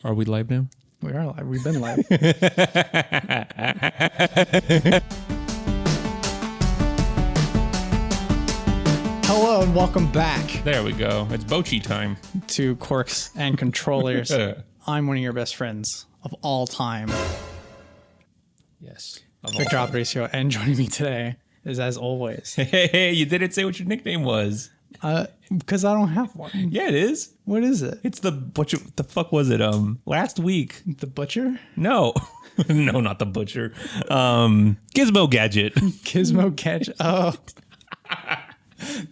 Are we live now? We are live. We've been live. Hello and welcome back There we go. It's Bochi time. to Corks and Controllers. I'm one of your best friends of all time, Yes. Victor Aparicio, and joining me today is, as always, Hey, you didn't say what your nickname was. because I don't have one. Yeah, it is. What is it? It's what the fuck was it? Last week. The Butcher? No. No, not the butcher. Gizmo Gadget. Gizmo Catch. Oh.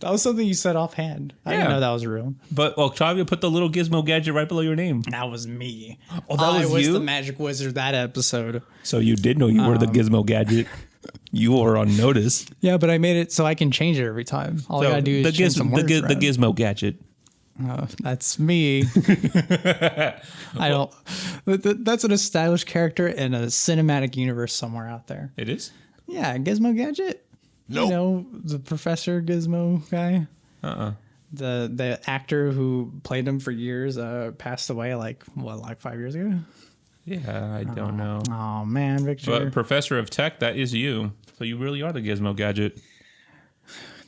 That was something you said offhand. I didn't Yeah. know that was real. But Octavia put the little Gizmo Gadget right below your name. That was me. Oh, that I was was you? the magic wizard that episode. So you did know you were the Gizmo Gadget. You were on notice. Yeah, but I made it so I can change it every time. All I So gotta do is change some words the around. Gizmo Gadget. That's me. I don't. That's an established character in a cinematic universe somewhere out there. It is? Yeah, Gizmo Gadget. Nope. You know the Professor Gizmo guy. The actor who played him for years passed away like 5 years ago. Yeah, I don't know. Oh man, Victor. But Professor of Tech, that is you. So you really are the Gizmo Gadget.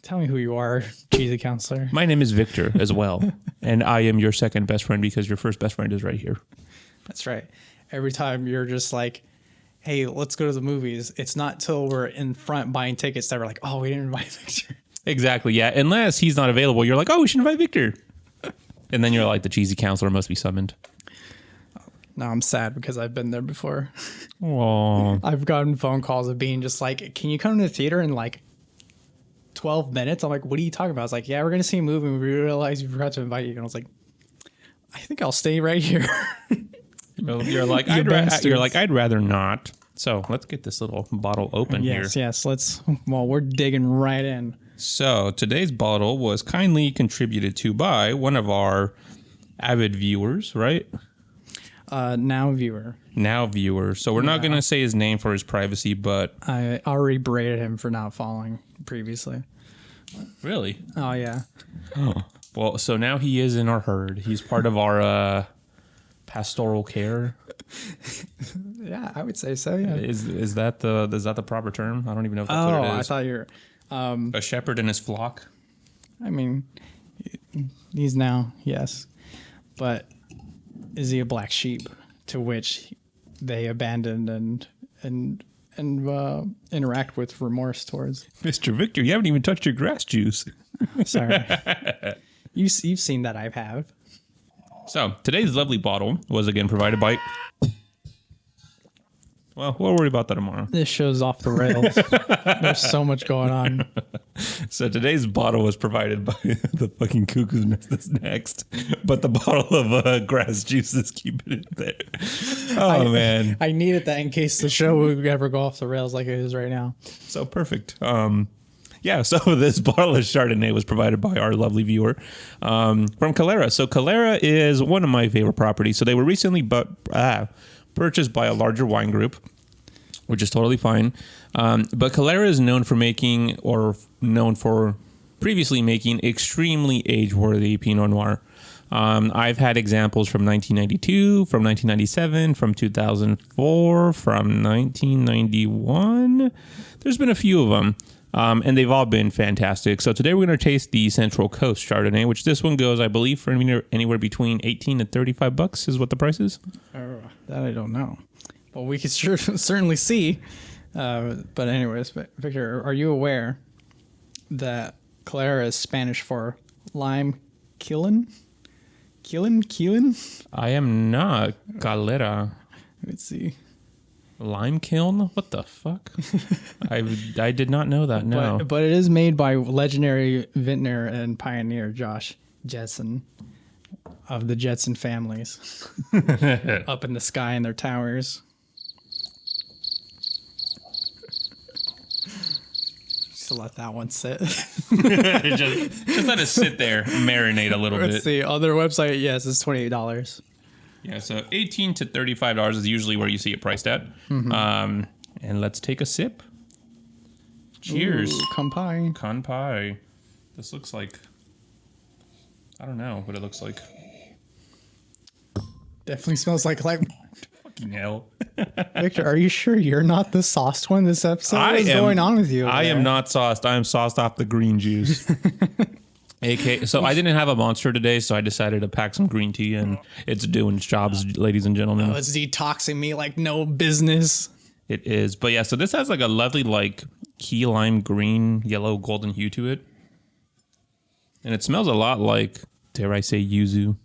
Tell me who you are, cheesy counselor. My name is Victor as well. And I am your second best friend because your first best friend is right here. That's right. Every time you're just like, hey, let's go to the movies. It's not till we're in front buying tickets that we're like, oh, we didn't invite Victor. Exactly, yeah. Unless he's not available, you're like, oh, we should invite Victor. And then you're like, the cheesy counselor must be summoned. No, I'm sad because I've been there before. Oh, I've gotten phone calls of being just like, can you come to the theater in like 12 minutes? I'm like, what are you talking about? I was like, yeah, we're going to see a movie and we realized we forgot to invite you. And I was like, I think I'll stay right here. you're like, I'd rather not. So let's get this little bottle open here. Yes. We're digging right in. So today's bottle was kindly contributed to by one of our avid viewers, right? Now viewer. So we're not going to say his name for his privacy, but... I already berated him for not following previously. Really? Oh, yeah. Oh. Well, so now he is in our herd. He's part of our pastoral care. Yeah, I would say so, yeah. Is that the proper term? I don't even know if that's what it is. I thought you were... A shepherd and his flock? I mean, he's now, yes. But is he a black sheep to which they abandoned and interact with remorse towards? Mr. Victor, you haven't even touched your grass juice. Sorry. You've seen that I have. So today's lovely bottle was again provided by... Well, we'll worry about that tomorrow. This show's off the rails. There's so much going on. So today's bottle was provided by the fucking cuckoo's nest that's next. But the bottle of grass juice is keeping it there. Oh, man. I needed that in case the show would ever go off the rails like it is right now. So perfect. Yeah, so this bottle of Chardonnay was provided by our lovely viewer from Calera. So Calera is one of my favorite properties. So they were recently purchased by a larger wine group, which is totally fine. But Calera is known for previously making extremely age-worthy Pinot Noir. I've had examples from 1992, from 1997, from 2004, from 1991. There's been a few of them. And they've all been fantastic. So today we're going to taste the Central Coast Chardonnay, which this one goes, I believe, for anywhere between $18 to $35 is what the price is. That I don't know. But we can certainly see. But anyways, Victor, are you aware that Calera is Spanish for lime kiln? Kiln? I am not Calera. Let's see. Lime kiln? What the fuck? I did not know that, no. But it is made by legendary vintner and pioneer Josh Jetson of the Jetson families up in the sky in their towers. Just let that one sit. just let it sit there, marinate a little Let's bit. see. On their website, yes, it's $28. Yeah, so $18 to $35 is usually where you see it priced at. Mm-hmm. And let's take a sip. Cheers. Ooh, kanpai. Kanpai. This looks like... I don't know what it looks like. Definitely smells like lime. Fucking hell. Victor, are you sure you're not the sauced one this episode? What is going on with you? I am not sauced. I am sauced off the green juice. So I didn't have a Monster today, so I decided to pack some green tea, and it's doing its jobs, ladies and gentlemen. Oh, it's detoxing me like no business. It is. But yeah, so this has like a lovely like key lime green, yellow, golden hue to it. And it smells a lot like, dare I say, yuzu.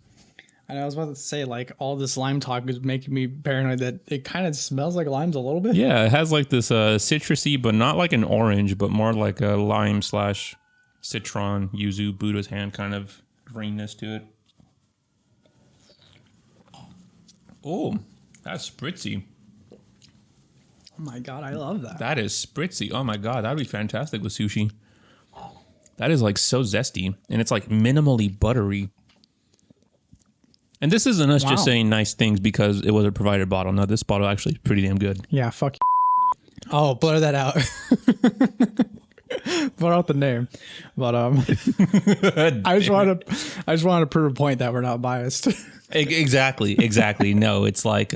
And I was about to say, like, all this lime talk is making me paranoid that it kind of smells like limes a little bit. Yeah, it has like this citrusy, but not like an orange, but more like a lime / citron, yuzu, Buddha's hand kind of greenness to it. Oh, that's spritzy. Oh my God, I love that. That is spritzy. Oh my God, that would be fantastic with sushi. That is like so zesty, and it's like minimally buttery. And this isn't us just saying nice things because it was a provided bottle. No, this bottle actually is pretty damn good. Yeah, fuck. Oh, blur that out. Blur out the name. But I just want to prove a point that we're not biased. Exactly. No, it's like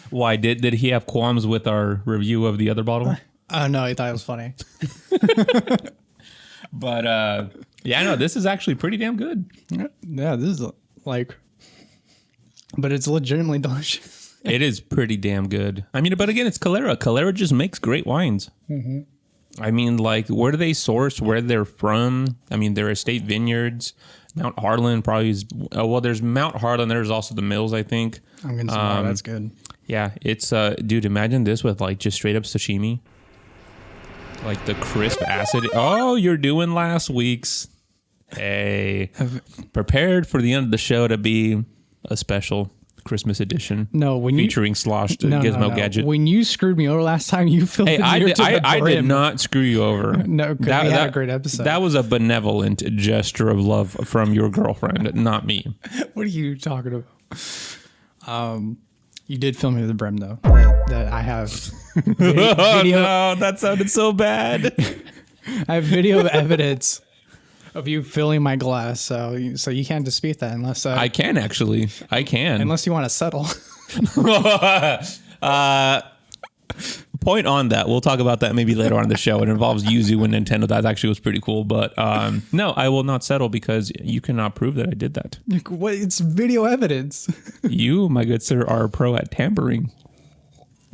why did he have qualms with our review of the other bottle? No, he thought it was funny. But yeah, no, this is actually pretty damn good. Yeah, this is like, but it's legitimately delicious. It is pretty damn good. I mean, but again, it's Calera. Calera just makes great wines. Mm-hmm. I mean, like, where do they source? Where they're from? I mean, their estate vineyards. Mount Harlan probably is. Well, there's Mount Harlan. There's also the Mills, I think. I'm getting some more. That's good. Yeah, it's dude. Imagine this with like just straight up sashimi, like the crisp acid. Oh, you're doing last week's. Hey, prepared for the end of the show to be a special Christmas edition. No, when featuring Sloshed Gizmo Gadget. When you screwed me over last time, you filled the beer to the I brim. did not screw you over. No, because we had a great episode. That was a benevolent gesture of love from your girlfriend, not me. What are you talking about? You did fill me to the brim, though. That I have video. Oh, no, that sounded so bad. I have video evidence of you filling my glass, so you can't dispute that unless I can actually. I can. Unless you want to settle. Point on that. We'll talk about that maybe later on in the show. It involves Yuzu and Nintendo. That actually was pretty cool. But no, I will not settle because you cannot prove that I did that. What? It's video evidence. You, my good sir, are a pro at tampering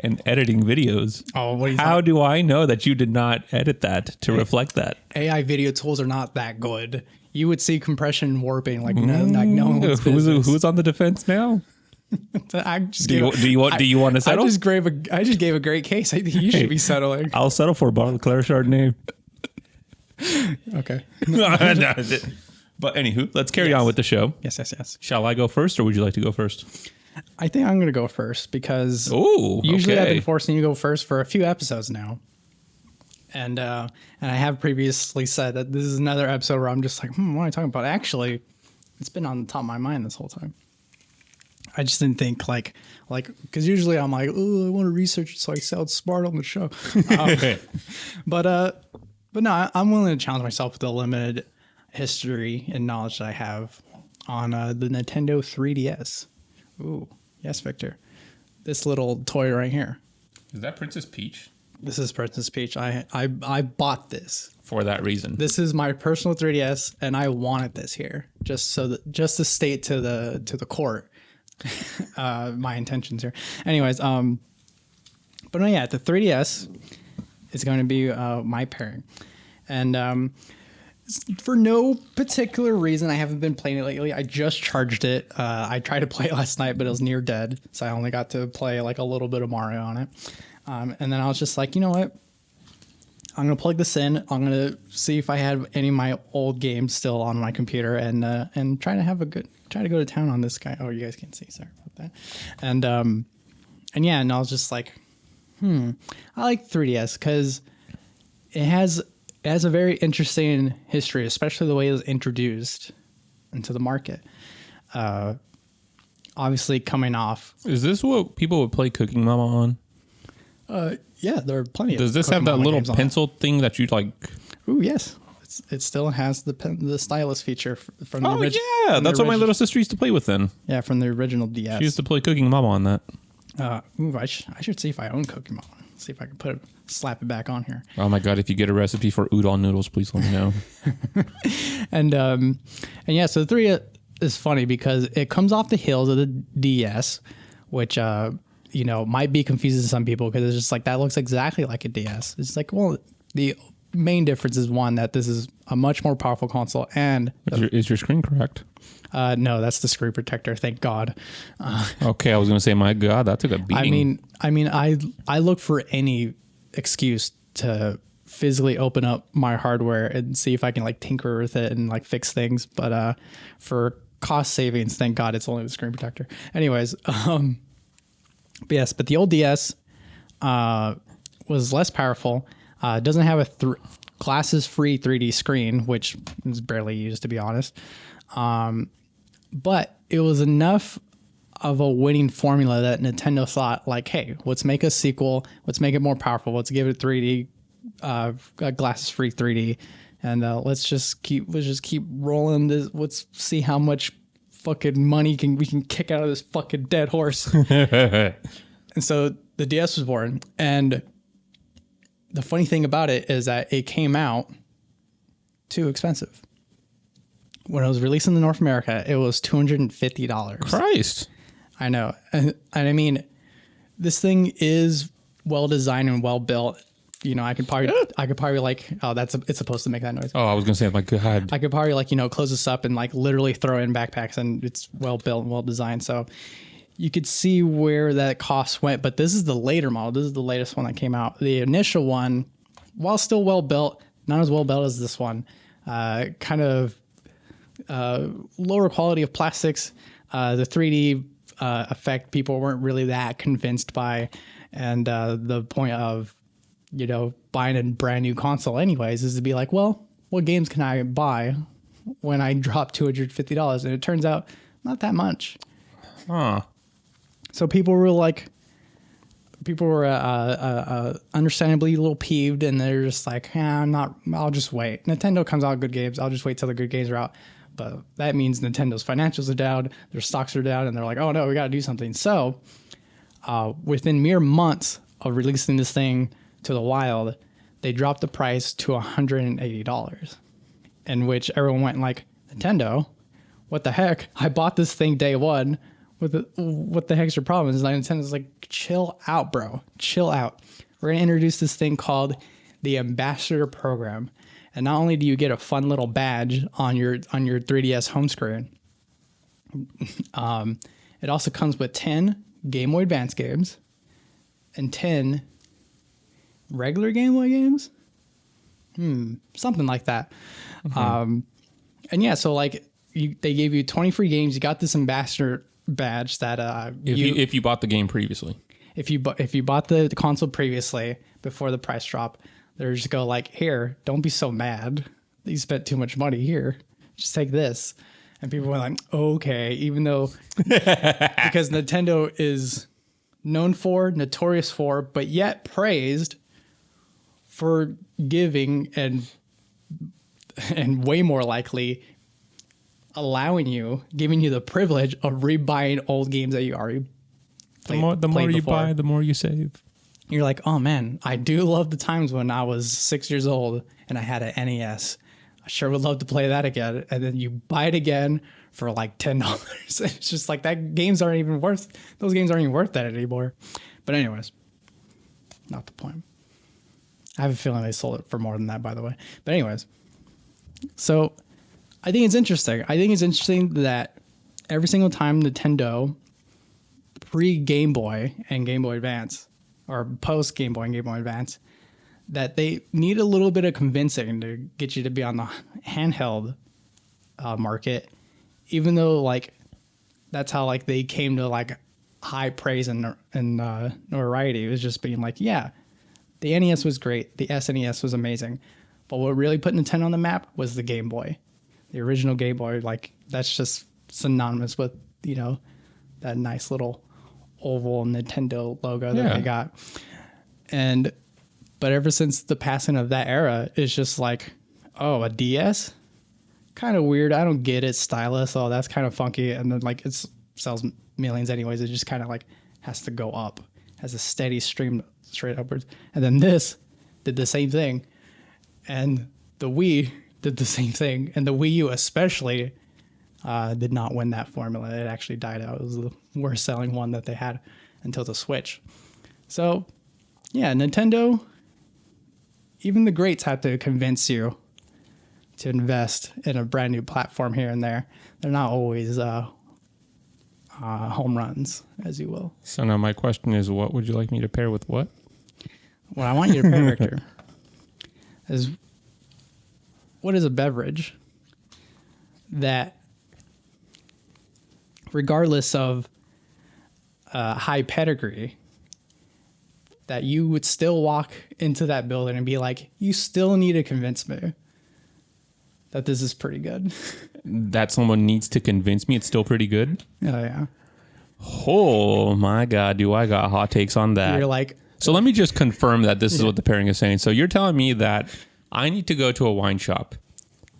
and editing videos. Oh, what are you How do I know that you did not edit that to reflect that? AI video tools are not that good. You would see compression warping like no one's business. Who's on the defense now? Do you want to settle? I just gave a great case. I think you should be settling. I'll settle for a bottle of Calera Chardonnay. Okay. But anywho, let's carry on with the show. Yes. Shall I go first, or would you like to go first? I think I'm going to go first because usually I've been forcing you to go first for a few episodes now. And I have previously said that this is another episode where I'm just like, what am I talking about? Actually, it's been on the top of my mind this whole time. I just didn't think like because usually I'm like, oh, I want to research it so I sound smart on the show. But no, I'm willing to challenge myself with the limited history and knowledge that I have on the Nintendo 3DS. Ooh, yes, Victor. This little toy right here. Is that Princess Peach? This is Princess Peach. I bought this for that reason. This is my personal 3DS, and I wanted this here just to state to the court my intentions here. Anyways, but no, yeah, the 3DS is going to be my pairing, and for no particular reason, I haven't been playing it lately. I just charged it. I tried to play it last night, but it was near dead, so I only got to play like a little bit of Mario on it. And then I was just like, you know what? I'm going to plug this in. I'm going to see if I have any of my old games still on my computer and try to go to town on this guy. Oh, you guys can't see. Sorry about that. And yeah, and I was just like, I like 3DS because it has a very interesting history, especially the way it was introduced into the market. Obviously coming off. Is this what people would play Cooking Mama on? Yeah, there are plenty of. Does this have that little pencil thing that you like? Ooh, yes. it still has the stylus feature from the Oh original. yeah, that's what my little sister used to play with. Then Yeah, from the original DS. she used to play Cooking Mama on that. I should see if I own Cooking Mama. See if I can slap it back on here. Oh my god! If you get a recipe for udon noodles, please let me know. And yeah, so the 3 is funny because it comes off the heels of the DS, which might be confusing to some people because it's just like that looks exactly like a DS. It's like, well, the main difference is one that this is a much more powerful console, and Is your screen correct? no, that's the screen protector. Thank God. Okay, I was gonna say, my god, that took a beating. I look for any excuse to physically open up my hardware and see if I can like tinker with it and like fix things. But for cost savings, thank God it's only the screen protector. Anyways, but the old DS was less powerful. Doesn't have a glasses-free 3D screen, which is barely used, to be honest. But it was enough of a winning formula that Nintendo thought, like, hey, let's make a sequel. Let's make it more powerful. Let's give it 3D, glasses-free 3D, and let's just keep rolling this. Let's see how much fucking money we can kick out of this fucking dead horse. And so the DS was born, and the funny thing about it is that it came out too expensive. When it was released in North America, it was $250. Christ. I know. And I mean, this thing is well designed and well built. I could probably like, it's supposed to make that noise. Oh, I was gonna say, my god. I could probably like, close this up and like literally throw in backpacks, and it's well built and well designed. So you could see where that cost went, but this is the later model. This is the latest one that came out. The initial one, while still well built, not as well built as this one, kind of lower quality of plastics. The 3D effect people weren't really that convinced by, and the point of buying a brand new console anyways is to be like, well, what games can I buy when I drop $250? And it turns out not that much. Huh. So people were understandably a little peeved, and they're just like, I'll just wait. Nintendo comes out with good games. I'll just wait till the good games are out. But that means Nintendo's financials are down, their stocks are down, and they're like, oh no, we got to do something. So within mere months of releasing this thing to the wild, they dropped the price to $180, in which everyone went like, Nintendo, what the heck? I bought this thing day one. What the heck's your problem? Is like Nintendo's like, chill out, bro. Chill out. We're going to introduce this thing called the Ambassador Program. And not only do you get a fun little badge on your 3DS home screen, it also comes with 10 Game Boy Advance games and 10 regular Game Boy games. Something like that. Mm-hmm. And yeah, so like they gave you 20 free games. You got this Ambassador badge that if you bought the game previously. If you bought the console previously before the price drop, they're just go like, here, don't be so mad that you spent too much money here. Just take this. And people were like, okay, even though because Nintendo is notorious for, but yet praised for giving and way more likely giving you the privilege of rebuying old games that you already played. The more you buy, the more you save. You're like, oh man, I do love the times when I was 6 years old and I had an NES. I sure would love to play that again. And then you buy it again for like $10. It's just like those games aren't even worth that anymore. But anyways, not the point. I have a feeling they sold it for more than that, by the way. But anyways, so I think it's interesting. I think it's interesting that every single time Nintendo pre-Game Boy and Game Boy Advance, or post-Game Boy and Game Boy Advance, that they need a little bit of convincing to get you to be on the handheld market, even though like that's how like they came to like high praise and notoriety. It was just being like, yeah, the NES was great, the SNES was amazing, but what really put Nintendo on the map was the Game Boy, the original Game Boy. Like that's just synonymous with that nice little oval Nintendo logo that they got. But ever since the passing of that era, it's just like, Oh, a DS? Kind of weird. I don't get it. Stylus. Oh, that's kind of funky. And then like it sells millions anyways. It just kind of like has to go up, has a steady stream straight upwards. And then this did the same thing, and the Wii did the same thing, and the Wii U especially did not win that formula. It actually died out. It was the worst selling one that they had until the Switch. So, yeah, Nintendo, even the greats had to convince you to invest in a brand new platform here and there. They're not always home runs, as you will. So now my question is, what would you like me to pair with what? What I want you to pair, Victor, is what is a beverage that, regardless of high pedigree, that you would still walk into that building and be like, you still need to convince me that this is pretty good. That someone needs to convince me it's still pretty good? Oh, yeah. Oh, my God. Do I got hot takes on that? You're like... So let me just confirm that this is what the pairing is saying. So you're telling me that I need to go to a wine shop,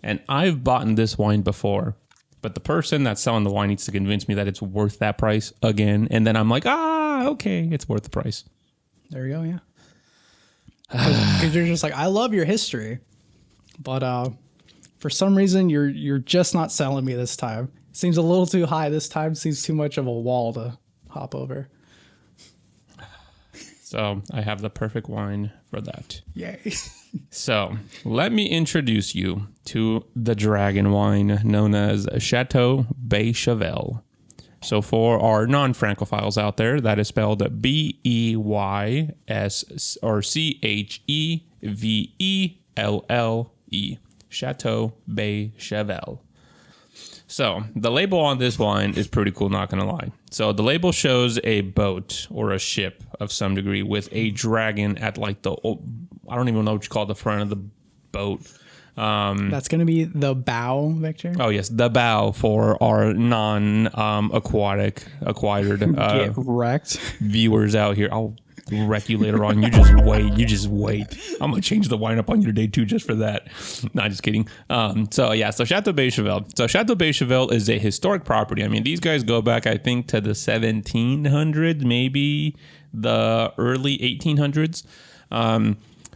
and I've bought this wine before, but the person that's selling the wine needs to convince me that it's worth that price again. And then I'm like, okay, it's worth the price. There you go, yeah. Because you're just like, I love your history, but for some reason you're just not selling me this time. Seems a little too high this time. Seems too much of a wall to hop over. So I have the perfect wine for that. Yay. So let me introduce you to the dragon wine known as Chateau Beychevelle. So for our non-Francophiles out there, that is spelled B-E-Y-S or C-H-E-V-E-L-L-E. Chateau Beychevelle. So the label on this wine is pretty cool, not going to lie. So the label shows a boat or a ship of some degree with a dragon at like I don't even know what you call the front of the boat. That's going to be the bow, Victor. Oh, yes. The bow for our non-acquired Get wrecked. viewers out here. I'll wreck you later on. You just wait. I'm going to change the wine up on you today, too, just for that. Not just kidding. So Chateau Beychevelle. So Chateau Beychevelle is a historic property. I mean, these guys go back, I think, to the 1700s, maybe the early 1800s.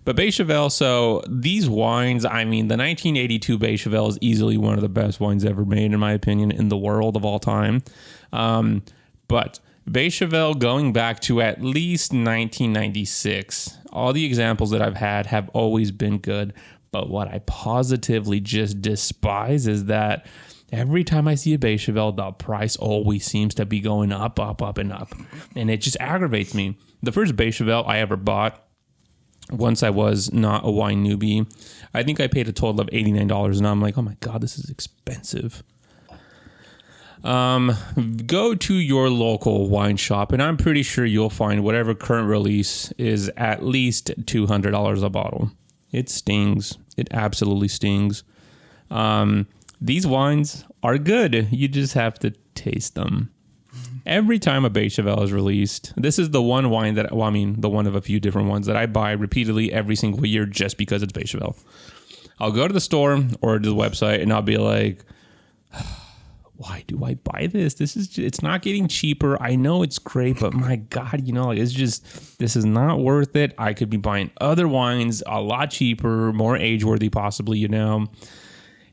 But Beychevelle, so these wines, I mean, the 1982 Beychevelle is easily one of the best wines ever made, in my opinion, in the world of all time. But Beychevelle, going back to at least 1996, all the examples that I've had have always been good. But what I positively just despise is that every time I see a Beychevelle, the price always seems to be going up, and up. And it just aggravates me. The first Beychevelle I ever bought, once I was not a wine newbie, I think I paid a total of $89, and I'm like, oh my God, this is expensive. Go to your local wine shop, and I'm pretty sure you'll find whatever current release is at least $200 a bottle. It stings. It absolutely stings. These wines are good. You just have to taste them. Every time a Beychevelle is released, this is the one wine that, the one of a few different ones that I buy repeatedly every single year just because it's Beychevelle. I'll go to the store or to the website and I'll be like, why do I buy this? It's not getting cheaper. I know it's great, but my God, this is not worth it. I could be buying other wines a lot cheaper, more age-worthy possibly, And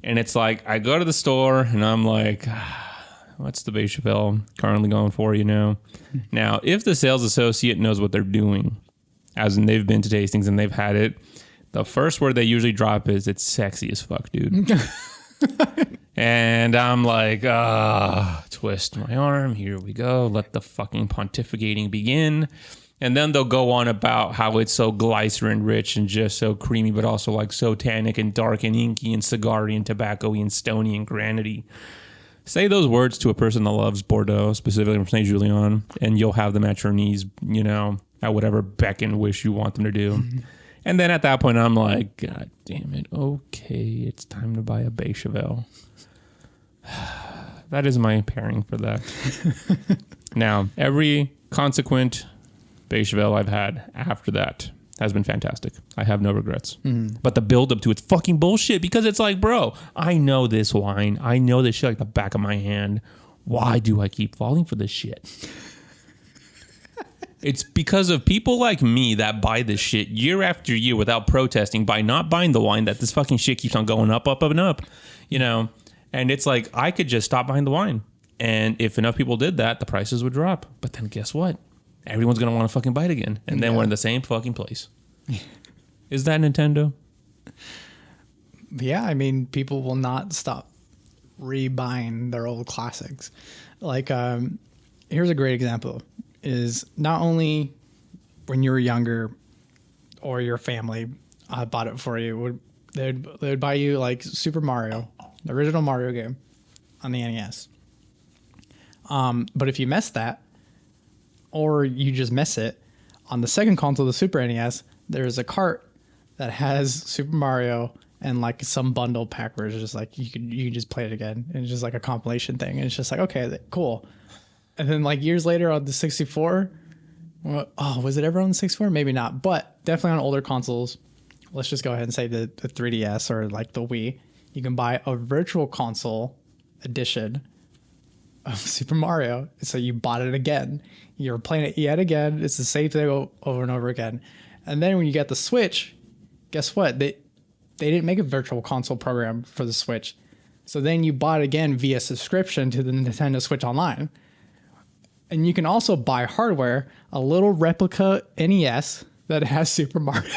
it's like, I go to the store and I'm like, what's the Beychevelle currently going for, Now, if the sales associate knows what they're doing, as in they've been to tastings and they've had it, the first word they usually drop is, it's sexy as fuck, dude. And I'm like, twist my arm. Here we go. Let the fucking pontificating begin. And then they'll go on about how it's so glycerin rich and just so creamy, but also like so tannic and dark and inky and cigar-y and tobacco-y and stony and granity. Say those words to a person that loves Bordeaux, specifically from Saint Julien, and you'll have them at your knees, at whatever beck and wish you want them to do. Mm-hmm. And then at that point, I'm like, God damn it. Okay, it's time to buy a Beychevelle. That is my pairing for that. Now, every consequent Beychevelle I've had after that has been fantastic. I have no regrets. But the build up to it's fucking bullshit because it's like, bro, I know this wine. I know this shit like the back of my hand. Why do I keep falling for this shit? It's because of people like me that buy this shit year after year without protesting by not buying the wine that this fucking shit keeps on going up, up, up, and up, you know? And it's like, I could just stop buying the wine. And if enough people did that, the prices would drop. But then guess what? Everyone's going to want to fucking buy it again. And then we're in the same fucking place. Is that Nintendo? Yeah, I mean, people will not stop rebuying their old classics. Like, here's a great example. Is not only when you were younger or your family bought it for you, they would buy you like Super Mario, the original Mario game on the NES. But if you miss that, or you just miss it, on the second console, the Super NES, there's a cart that has Super Mario and like some bundle pack where it's just like you can just play it again, and it's just like a compilation thing. And it's just like, okay, cool. And then like years later on the 64, was it ever on the 64? Maybe not, but definitely on older consoles. Let's just go ahead and say the 3DS or like the Wii. You can buy a virtual console edition of Super Mario. So you bought it again. You're playing it yet again. It's the same thing over and over again. And then when you get the Switch, guess what? They didn't make a virtual console program for the Switch. So then you bought it again via subscription to the Nintendo Switch Online. And you can also buy hardware, a little replica NES that has Super Mario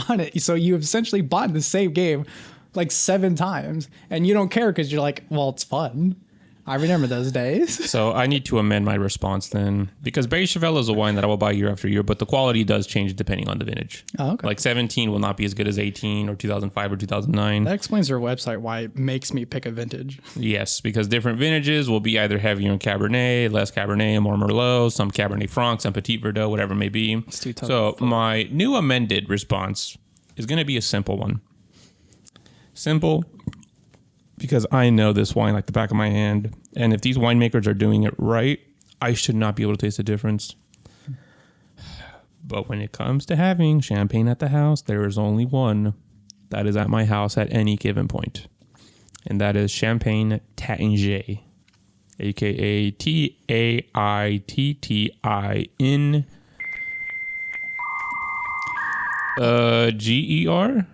on it. So you essentially bought the same game like 7 times, and you don't care because you're like, well, it's fun. I remember those days. So I need to amend my response then, because Beychevelle is a wine that I will buy year after year, but the quality does change depending on the vintage. Oh, okay. Like 17 will not be as good as 18 or 2005 or 2009. That explains their website why it makes me pick a vintage. Yes, because different vintages will be either heavier in Cabernet, less Cabernet, more Merlot, some Cabernet Franc, some Petit Verdot, whatever it may be. It's too tough. So my new amended response is going to be a simple one. Simple, because I know this wine like the back of my hand. And if these winemakers are doing it right, I should not be able to taste the difference. But when it comes to having champagne at the house, there is only one that is at my house at any given point. And that is Champagne Taittinger, a.k.a. Taittin Ger.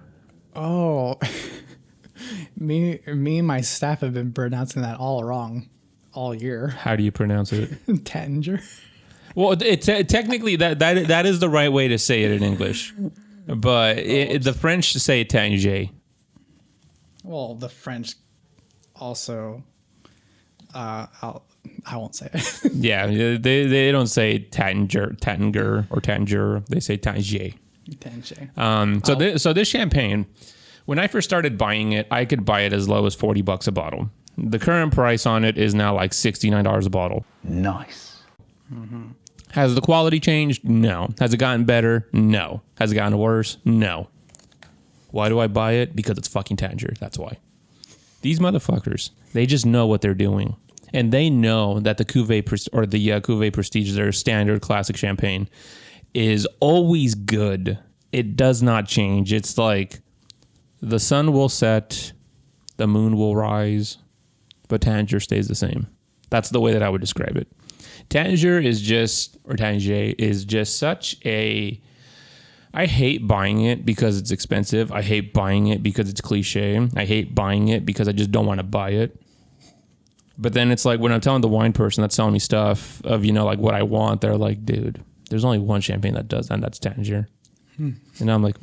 Oh, me and my staff have been pronouncing that all wrong all year. How do you pronounce it? Taittinger. Well, technically that is the right way to say it in English, but the French say Taittinger. Well, the French also. I won't say it. Yeah, they don't say Taittinger or Taittinger. They say Taittinger. Taittinger. So this champagne, when I first started buying it, I could buy it as low as $40 a bottle. The current price on it is now like $69 a bottle. Nice. Mm-hmm. Has the quality changed? No. Has it gotten better? No. Has it gotten worse? No. Why do I buy it? Because it's fucking Taittinger. That's why. These motherfuckers, they just know what they're doing. And they know that the Cuvée Prestige, their standard classic champagne, is always good. It does not change. It's like the sun will set, the moon will rise, but Taittinger stays the same. That's the way that I would describe it. Taittinger is just such a... I hate buying it because it's expensive. I hate buying it because it's cliche. I hate buying it because I just don't want to buy it. But then it's like when I'm telling the wine person that's selling me stuff of, like what I want, they're like, dude, there's only one champagne that does that, and that's Taittinger. And I'm like,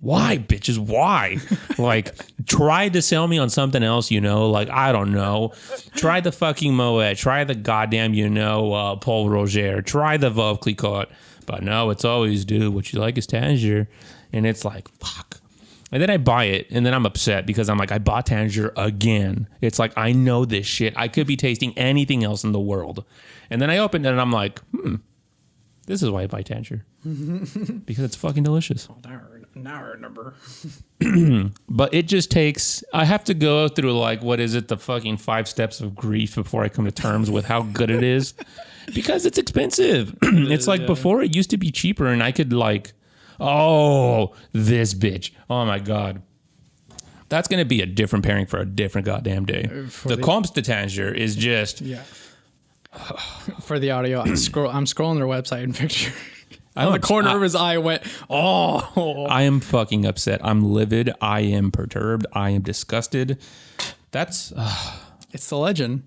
why, bitches? Why? Like, try to sell me on something else, like, I don't know. Try the fucking Moet. Try the goddamn, Paul Roger. Try the Veuve Clicquot. But no, it's always, dude, what you like is Taittinger. And it's like, fuck. And then I buy it, and then I'm upset because I'm like, I bought Taittinger again. It's like, I know this shit. I could be tasting anything else in the world. And then I open it, and I'm like, this is why I buy Taittinger. Because it's fucking delicious. Oh, that hurt. Now I remember. But it just takes, I have to go through like, what is it? The fucking 5 steps of grief before I come to terms with how good it is. Because it's expensive. It's like before it used to be cheaper and I could like, oh, this bitch. Oh my God. That's going to be a different pairing for a different goddamn day. The Comte de Tanger is just. Yeah. For the audio, I'm scrolling their website and Victor. On the corner of his eye went, oh. I am fucking upset. I'm livid. I am perturbed. I am disgusted. That's. It's the legend.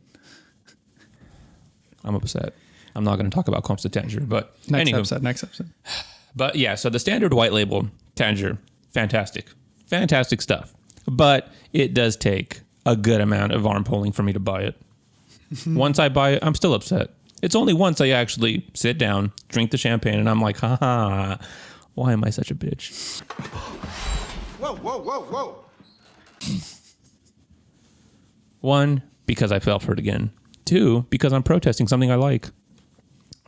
I'm upset. I'm not going to talk about Comte de Tanger, but next episode. But yeah, so the standard white label Tanger, fantastic stuff. But it does take a good amount of arm pulling for me to buy it. Once I buy it, I'm still upset. It's only once I actually sit down, drink the champagne, and I'm like, haha, why am I such a bitch? Whoa. 1, because I fell for it again. 2, because I'm protesting something I like.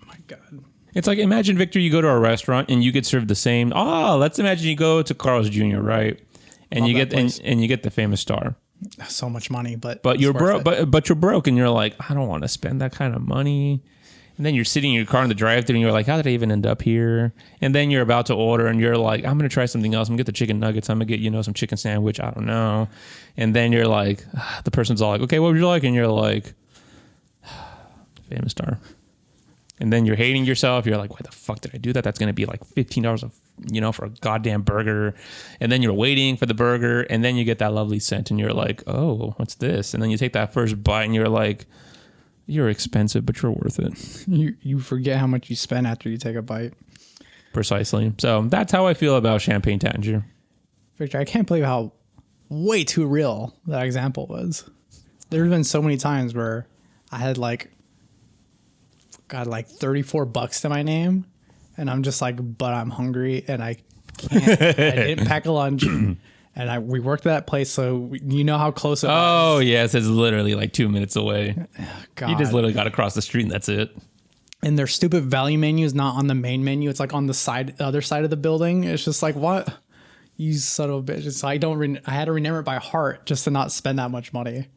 Oh my God. It's like, imagine, Victor, you go to a restaurant and you get served the same. Let's imagine you go to Carl's Jr., right? And you get and you get the famous star. So much money, but you're broke. But you're broke, and you're like, I don't want to spend that kind of money. And then you're sitting in your car in the drive-thru, and you're like, how did I even end up here? And then you're about to order, and you're like, I'm gonna try something else. I'm gonna get the chicken nuggets. I'm gonna get some chicken sandwich. I don't know. And then you're like, the person's all like, okay, what would you like? And you're like, famous star. And then you're hating yourself. You're like, why the fuck did I do that? That's going to be like $15 for a goddamn burger. And then you're waiting for the burger. And then you get that lovely scent. And you're like, oh, what's this? And then you take that first bite and you're like, you're expensive, but you're worth it. You forget how much you spend after you take a bite. Precisely. So that's how I feel about Champagne Tanger. Victor, I can't believe how way too real that example was. There's been so many times where I had like 34 bucks to my name, and I'm just like, but I'm hungry and I can't. I didn't pack a lunch, and we worked at that place, so you know how close it was. Oh yes, it's literally like 2 minutes away. God. You just literally got across the street, and that's it. And their stupid value menu is not on the main menu; it's like on the other side of the building. It's just like, what, you son of a bitch! So I had to remember it by heart just to not spend that much money.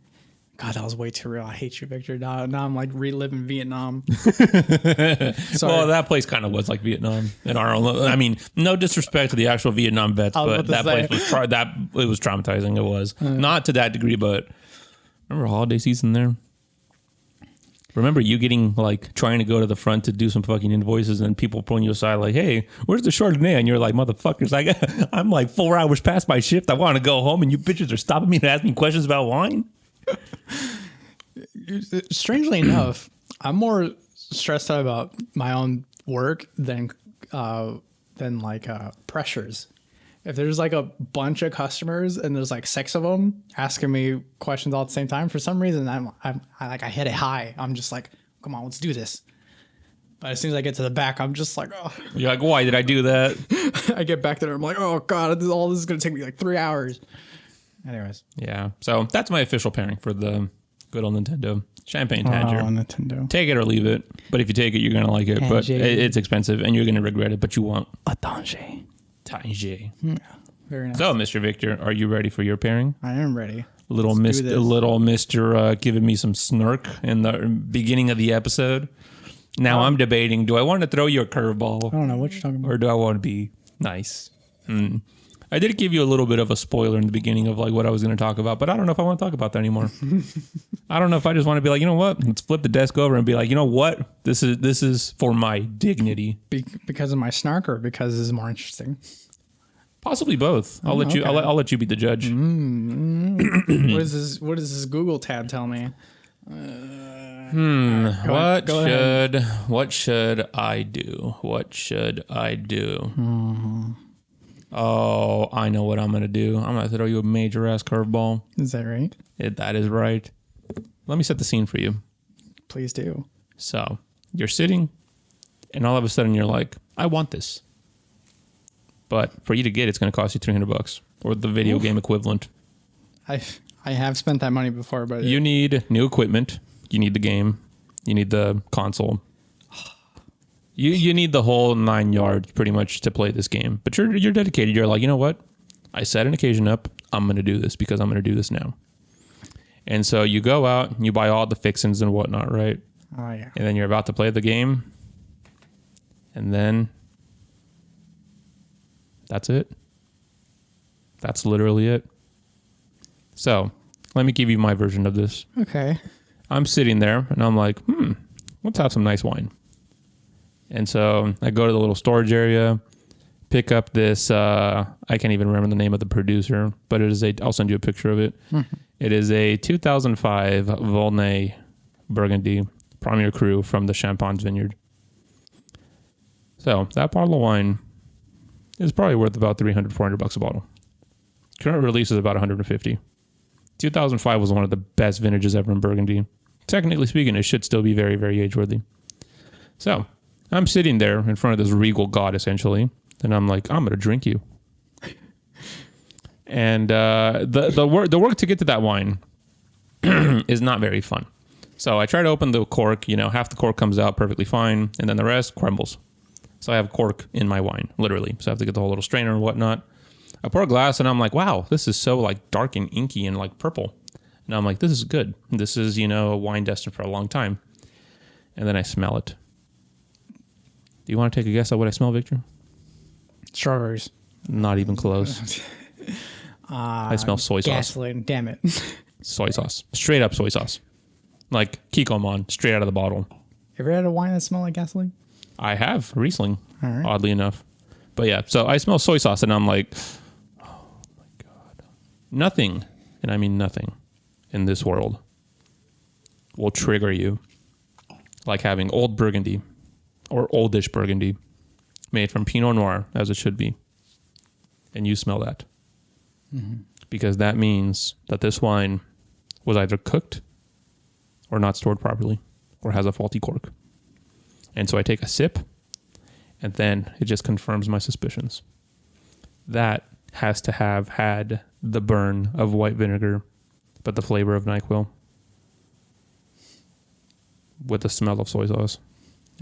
God, that was way too real. I hate you, Victor. Now I'm like reliving Vietnam. Well, that place kind of was like Vietnam in our own. I mean, no disrespect to the actual Vietnam vets, but that place was it was traumatizing. It was not to that degree, but remember holiday season there. Remember you getting like trying to go to the front to do some fucking invoices and people pulling you aside like, hey, where's the Chardonnay? And you're like, motherfuckers, I'm like 4 hours past my shift. I want to go home and you bitches are stopping me to ask me questions about wine. Strangely enough, I'm more stressed out about my own work than pressures. If there's like a bunch of customers and there's like 6 of them asking me questions all at the same time, for some reason I hit it high. I'm just like, come on, let's do this. But as soon as I get to the back, I'm just like, oh. You're like, why did I do that? I get back there, I'm like, oh God, all this is gonna take me like 3 hours. Anyways. Yeah. So that's my official pairing for the good old Nintendo. Champagne Tanger. Oh, Nintendo. Take it or leave it. But if you take it, you're going to like it. Tanger. But it's expensive and you're going to regret it, but you won't. A Tanger. Tanger. Yeah, very nice. So, Mr. Victor, are you ready for your pairing? I am ready. Little Mr. Giving me some snark in the beginning of the episode. Now I'm debating, do I want to throw you a curveball? I don't know what you're talking about. Or do I want to be nice? I did give you a little bit of a spoiler in the beginning of like what I was going to talk about, but I don't know if I want to talk about that anymore. I don't know if I just want to be like, you know what? Let's flip the desk over and be like, you know what? This is for my dignity. Because of my snark or because it's more interesting? Possibly both. I'll let you. I'll let you be the judge. What does this Google tab tell me? What should I do? What should I do? Oh, I know what I'm going to do. I'm going to throw you a major ass curveball. Is that right? That is right. Let me set the scene for you. Please do. So you're sitting and all of a sudden you're like, I want this. But for you to get it, it's going to cost you $300 or the video game equivalent. I have spent that money before, but you need new equipment. You need the game. You need the console. You need the whole 9 yards pretty much to play this game. But you're dedicated. You're like, you know what? I set an occasion up. I'm going to do this because I'm going to do this now. And so you go out and you buy all the fixins and whatnot, right? Oh, yeah. And then you're about to play the game. And then that's it. That's literally it. So let me give you my version of this. Okay. I'm sitting there and I'm like, let's have some nice wine. And so I go to the little storage area, pick up this, I can't even remember the name of the producer, but I'll send you a picture of it. It is a 2005 Volnay Burgundy Premier Cru from the Champagne's Vineyard. So that bottle of wine is probably worth about $300-$400 a bottle. Current release is about 150. 2005 was one of the best vintages ever in Burgundy. Technically speaking, it should still be very, very age-worthy. So I'm sitting there in front of this regal god, essentially, and I'm like, I'm going to drink you. And the work to get to that wine is not very fun. So I try to open the cork, half the cork comes out perfectly fine, and then the rest crumbles. So I have cork in my wine, literally. So I have to get the whole little strainer and whatnot. I pour a glass and I'm like, wow, this is so like dark and inky and like purple. And I'm like, this is good. This is, a wine destined for a long time. And then I smell it. Do you want to take a guess at what I smell, Victor? Strawberries. Not even close. I smell soy sauce. Gasoline. Damn it. Soy sauce. Straight up soy sauce. Like Kikkoman, straight out of the bottle. Ever had a wine that smelled like gasoline? I have, Riesling, All right. oddly enough. But yeah, so I smell soy sauce and I'm like, oh my God. Nothing, and I mean nothing, in this world will trigger you like having old Burgundy or oldish Burgundy made from Pinot Noir, as it should be. And you smell that. Mm-hmm. Because that means that this wine was either cooked or not stored properly or has a faulty cork. And so I take a sip, and then it just confirms my suspicions. That has to have had the burn of white vinegar, but the flavor of NyQuil with the smell of soy sauce.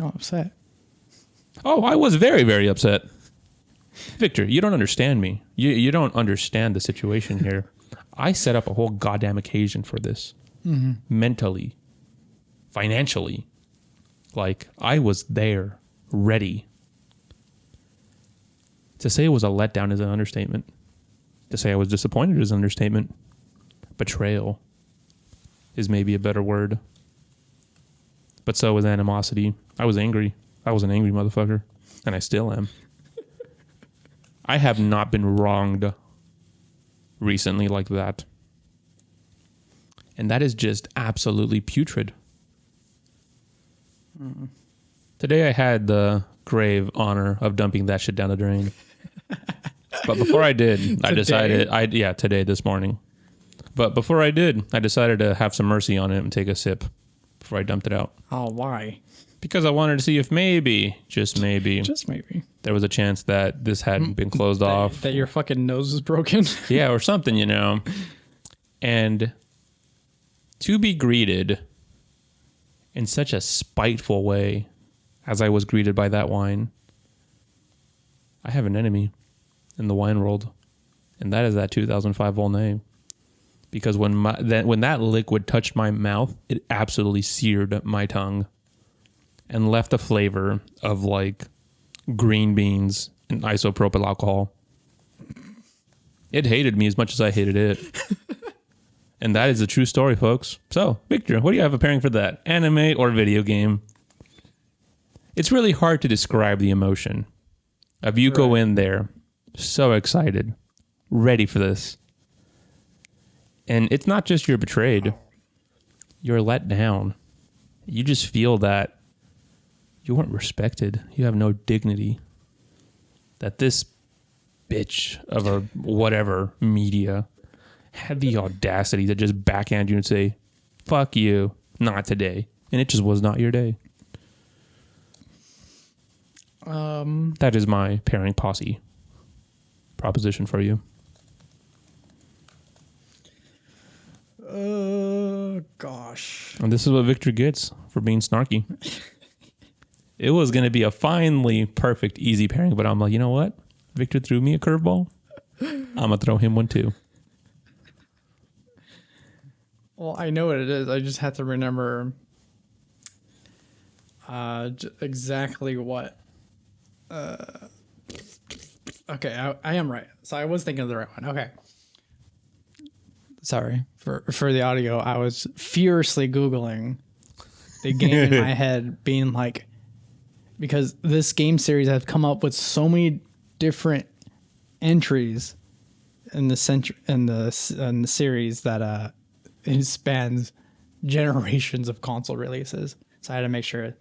Oh, upset. Oh, I was very, very upset. Victor, you don't understand me. You don't understand the situation here. I set up a whole goddamn occasion for this. Mm-hmm. Mentally, financially. Like, I was there, ready. To say it was a letdown is an understatement. To say I was disappointed is an understatement. Betrayal is maybe a better word. But so was animosity. I was angry. I was an angry motherfucker. And I still am. I have not been wronged recently like that. And that is just absolutely putrid. Today I had the grave honor of dumping that shit down the drain. But before I did, I decided, today, this morning. But before I did, I decided to have some mercy on it and take a sip before I dumped it out. Oh, why? Because I wanted to see if maybe, just maybe, there was a chance that this hadn't been closed off. That your fucking nose was broken? Yeah, or something, And to be greeted in such a spiteful way as I was greeted by that wine, I have an enemy in the wine world, and that is that 2005 Volnay. Because when that liquid touched my mouth, it absolutely seared my tongue and left a flavor of like green beans and isopropyl alcohol. It hated me as much as I hated it. And that is a true story, folks. So, Victor, what do you have a pairing for that? Anime or video game? It's really hard to describe the emotion of you go in there so excited, ready for this. And it's not just you're betrayed. You're let down. You just feel that you weren't respected. You have no dignity. That this bitch of a whatever media had the audacity to just backhand you and say, fuck you, not today. And it just was not your day. That is my pairing posse proposition for you. Gosh. And this is what Victor gets for being snarky. It was going to be a finally perfect, easy pairing, but I'm like, you know what? Victor threw me a curveball. I'm going to throw him one too. Well, I know what it is. I just have to remember exactly what. Okay, I am right. So I was thinking of the right one. Okay. Sorry for the audio. I was furiously Googling the game in my head, being like, because this game series has come up with so many different entries in the series that it spans generations of console releases. So I had to make sure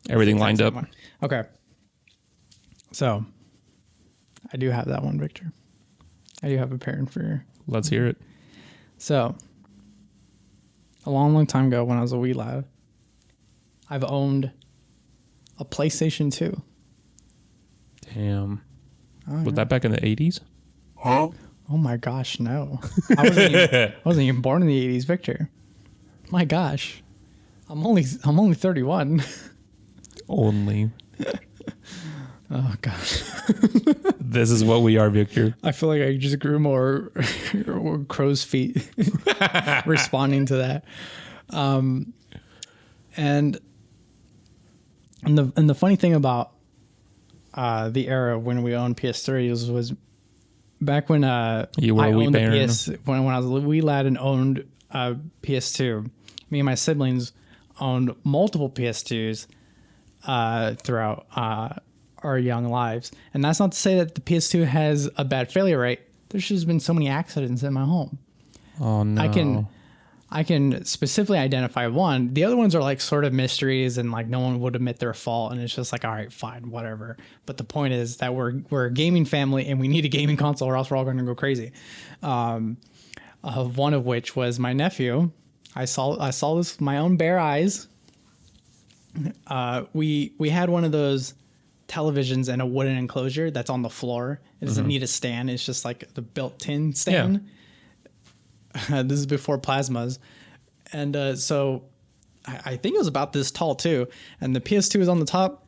Everything lined up. Okay. So I do have that one, Victor. I do have a pairing for you. Let's hear it. So a long, long time ago when I was a wee lad, I've owned a PlayStation 2. Damn. Was that back in the 80s? Oh my gosh, no. I wasn't even born in the 80s, Victor. My gosh. I'm only 31. Only. Oh gosh. This is what we are, Victor. I feel like I just grew more crow's feet responding to that. And the funny thing about the era when we owned PS3 was back when you were I a wee owned the baron. when I was a wee lad and owned PS2. Me and my siblings owned multiple PS2s throughout our young lives, and that's not to say that the PS2 has a bad failure rate. There's just been so many accidents in my home. Oh no. I can specifically identify one. The other ones are like sort of mysteries, and like no one would admit their fault, and it's just like, all right, fine, whatever. But the point is that we're a gaming family, and we need a gaming console, or else we're all going to go crazy. One of which was my nephew. I saw this with my own bare eyes. We had one of those televisions in a wooden enclosure that's on the floor. It doesn't need a stand. It's just like the built-in stand. Yeah. This is before plasmas. And so I think it was about this tall too. And the PS2 was on the top.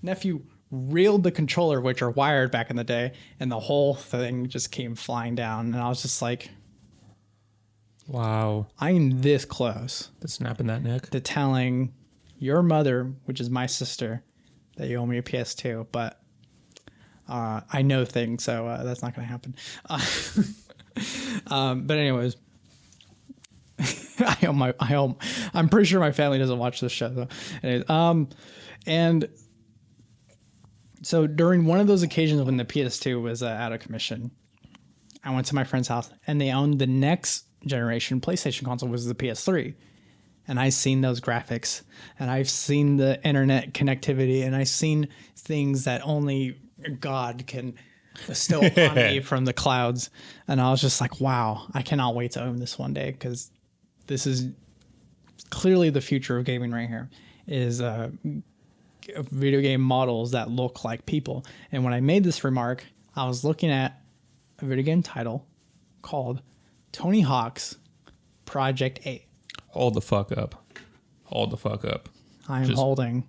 Nephew reeled the controller, which are wired back in the day, and the whole thing just came flying down. And I was just like, wow. I'm this close The snap in that neck. to telling your mother, which is my sister, that you owe me a PS2, but I know things, so that's not going to happen. But anyways, I'm pretty sure my family doesn't watch this show though. Anyways, and so during one of those occasions when the PS2 was out of commission, I went to my friend's house and they owned the next generation PlayStation console, was the PS3. And I've seen those graphics, and I've seen the internet connectivity, and I've seen things that only God can bestow upon me from the clouds. And I was just like, wow, I cannot wait to own this one day, because this is clearly the future of gaming right here, is video game models that look like people. And when I made this remark, I was looking at a video game title called Tony Hawk's Project 8. Hold the fuck up. Hold the fuck up. I am holding.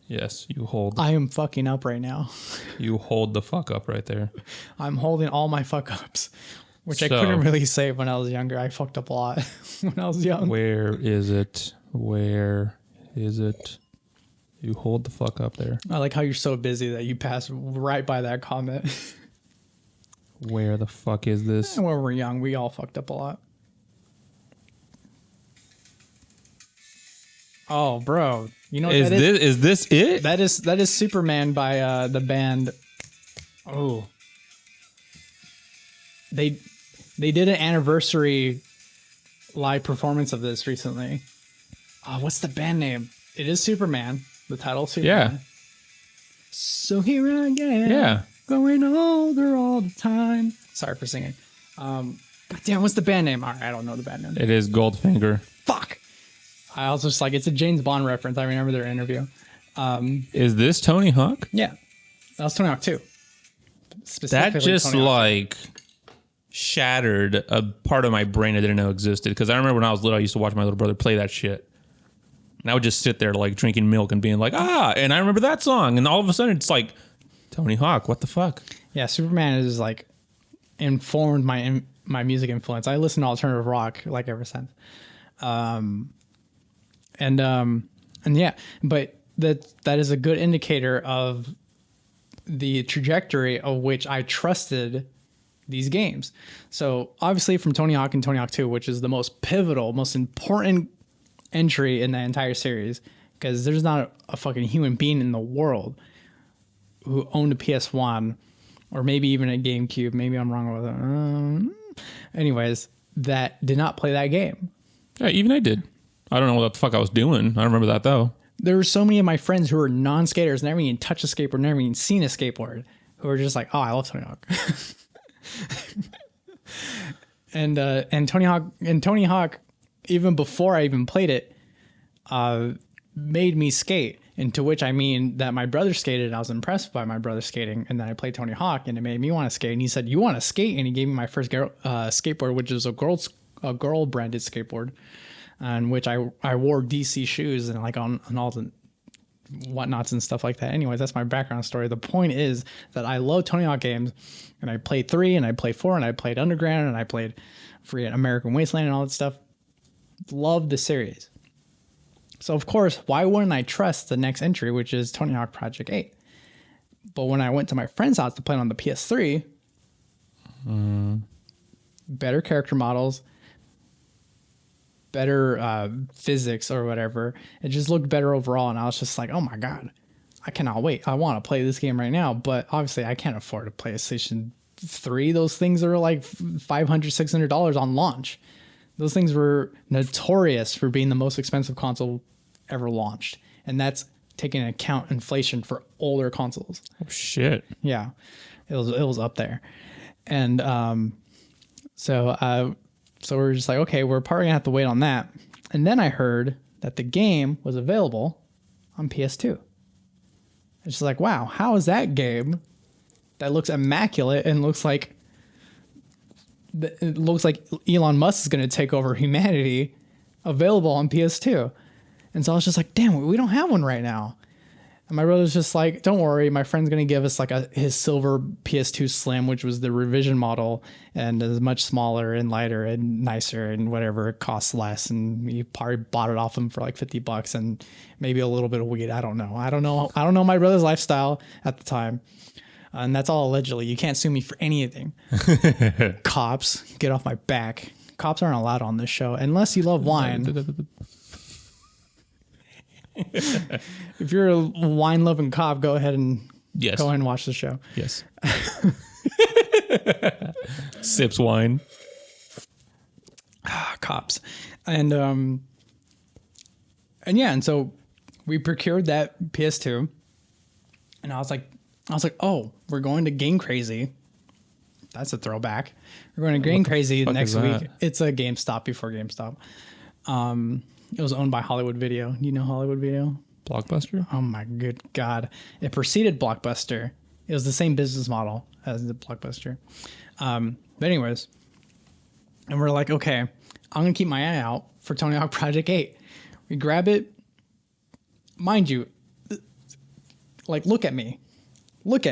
Yes, you hold. I am fucking up right now. You hold the fuck up right there. I'm holding all my fuck ups, which I couldn't really say when I was younger. I fucked up a lot when I was young. Where is it? Where is it? You hold the fuck up there. I like how you're so busy that you passed right by that comment. Where the fuck is this? When we were young, we all fucked up a lot. Oh, bro. You know what that is? Is this it? That is Superman by the band. Oh. They did an anniversary live performance of this recently. Oh, what's the band name? It is Superman. The title Superman. Yeah. So here I am. Yeah. Going older all the time. Sorry for singing. God damn, what's the band name? All right, I don't know the band name. It is Goldfinger. Fuck. I was just like, it's a James Bond reference. I remember their interview. Is this Tony Hawk? Yeah. That was Tony Hawk 2. That just Tony Hawk like shattered a part of my brain I didn't know existed. Because I remember when I was little, I used to watch my little brother play that shit. And I would just sit there like drinking milk and being like, and I remember that song. And all of a sudden it's like, Tony Hawk, what the fuck? Yeah, Superman is like informed my music influence. I listen to alternative rock like ever since. And yeah, but that is a good indicator of the trajectory of which I trusted these games. So obviously from Tony Hawk and Tony Hawk 2, which is the most pivotal, most important entry in the entire series, because there's not a fucking human being in the world who owned a PS1 or maybe even a GameCube. Maybe I'm wrong with it. Anyways, that did not play that game. Yeah, even I did. I don't know what the fuck I was doing. I remember that though. There were so many of my friends who were non-skaters, never even touched a skateboard, never even seen a skateboard, who were just like, oh, I love Tony Hawk. and Tony Hawk, even before I even played it, made me skate. And to which I mean that my brother skated, and I was impressed by my brother skating, and then I played Tony Hawk, and it made me want to skate. And he said, "You want to skate?" And he gave me my first skateboard, which is a girl branded skateboard, on which I wore DC shoes and like on all the whatnots and stuff like that. Anyways, that's my background story. The point is that I love Tony Hawk games, and I played 3, and I played 4, and I played Underground, and I played Free American Wasteland and all that stuff. Love the series. So of course, why wouldn't I trust the next entry, which is Tony Hawk Project 8? But when I went to my friend's house to play it on the PS3, better character models, better physics or whatever, it just looked better overall. And I was just like, oh my God, I cannot wait. I want to play this game right now. But obviously I can't afford a PlayStation 3. Those things are like $500, $600 on launch. Those things were notorious for being the most expensive console ever launched. And that's taking into account inflation for older consoles. Oh, shit. Yeah, it was up there. And so we're just like, okay, we're probably going to have to wait on that. And then I heard that the game was available on PS2. It's just like, wow, how is that game that looks immaculate and looks like Elon Musk is going to take over humanity available on PS2? And so I was just like, damn, we don't have one right now. And my brother's just like, don't worry, my friend's going to give us like his silver PS2 Slim, which was the revision model and is much smaller and lighter and nicer and whatever. It costs less. And he probably bought it off him for like $50 and maybe a little bit of weed. I don't know my brother's lifestyle at the time. And that's all allegedly. You can't sue me for anything. Cops, get off my back. Cops aren't allowed on this show unless you love wine. If you're a wine-loving cop, go ahead and watch the show. Yes. Sips wine. Cops. And so we procured that PS2, and I was like, oh, we're going to Game Crazy. That's a throwback. We're going to Game Crazy next week. It's a GameStop before GameStop. It was owned by Hollywood Video. You know Hollywood Video? Blockbuster? Oh my good God. It preceded Blockbuster. It was the same business model as the Blockbuster. But anyways, and we're like, okay, I'm going to keep my eye out for Tony Hawk Project 8. We grab it. Mind you, like, look at me. Look.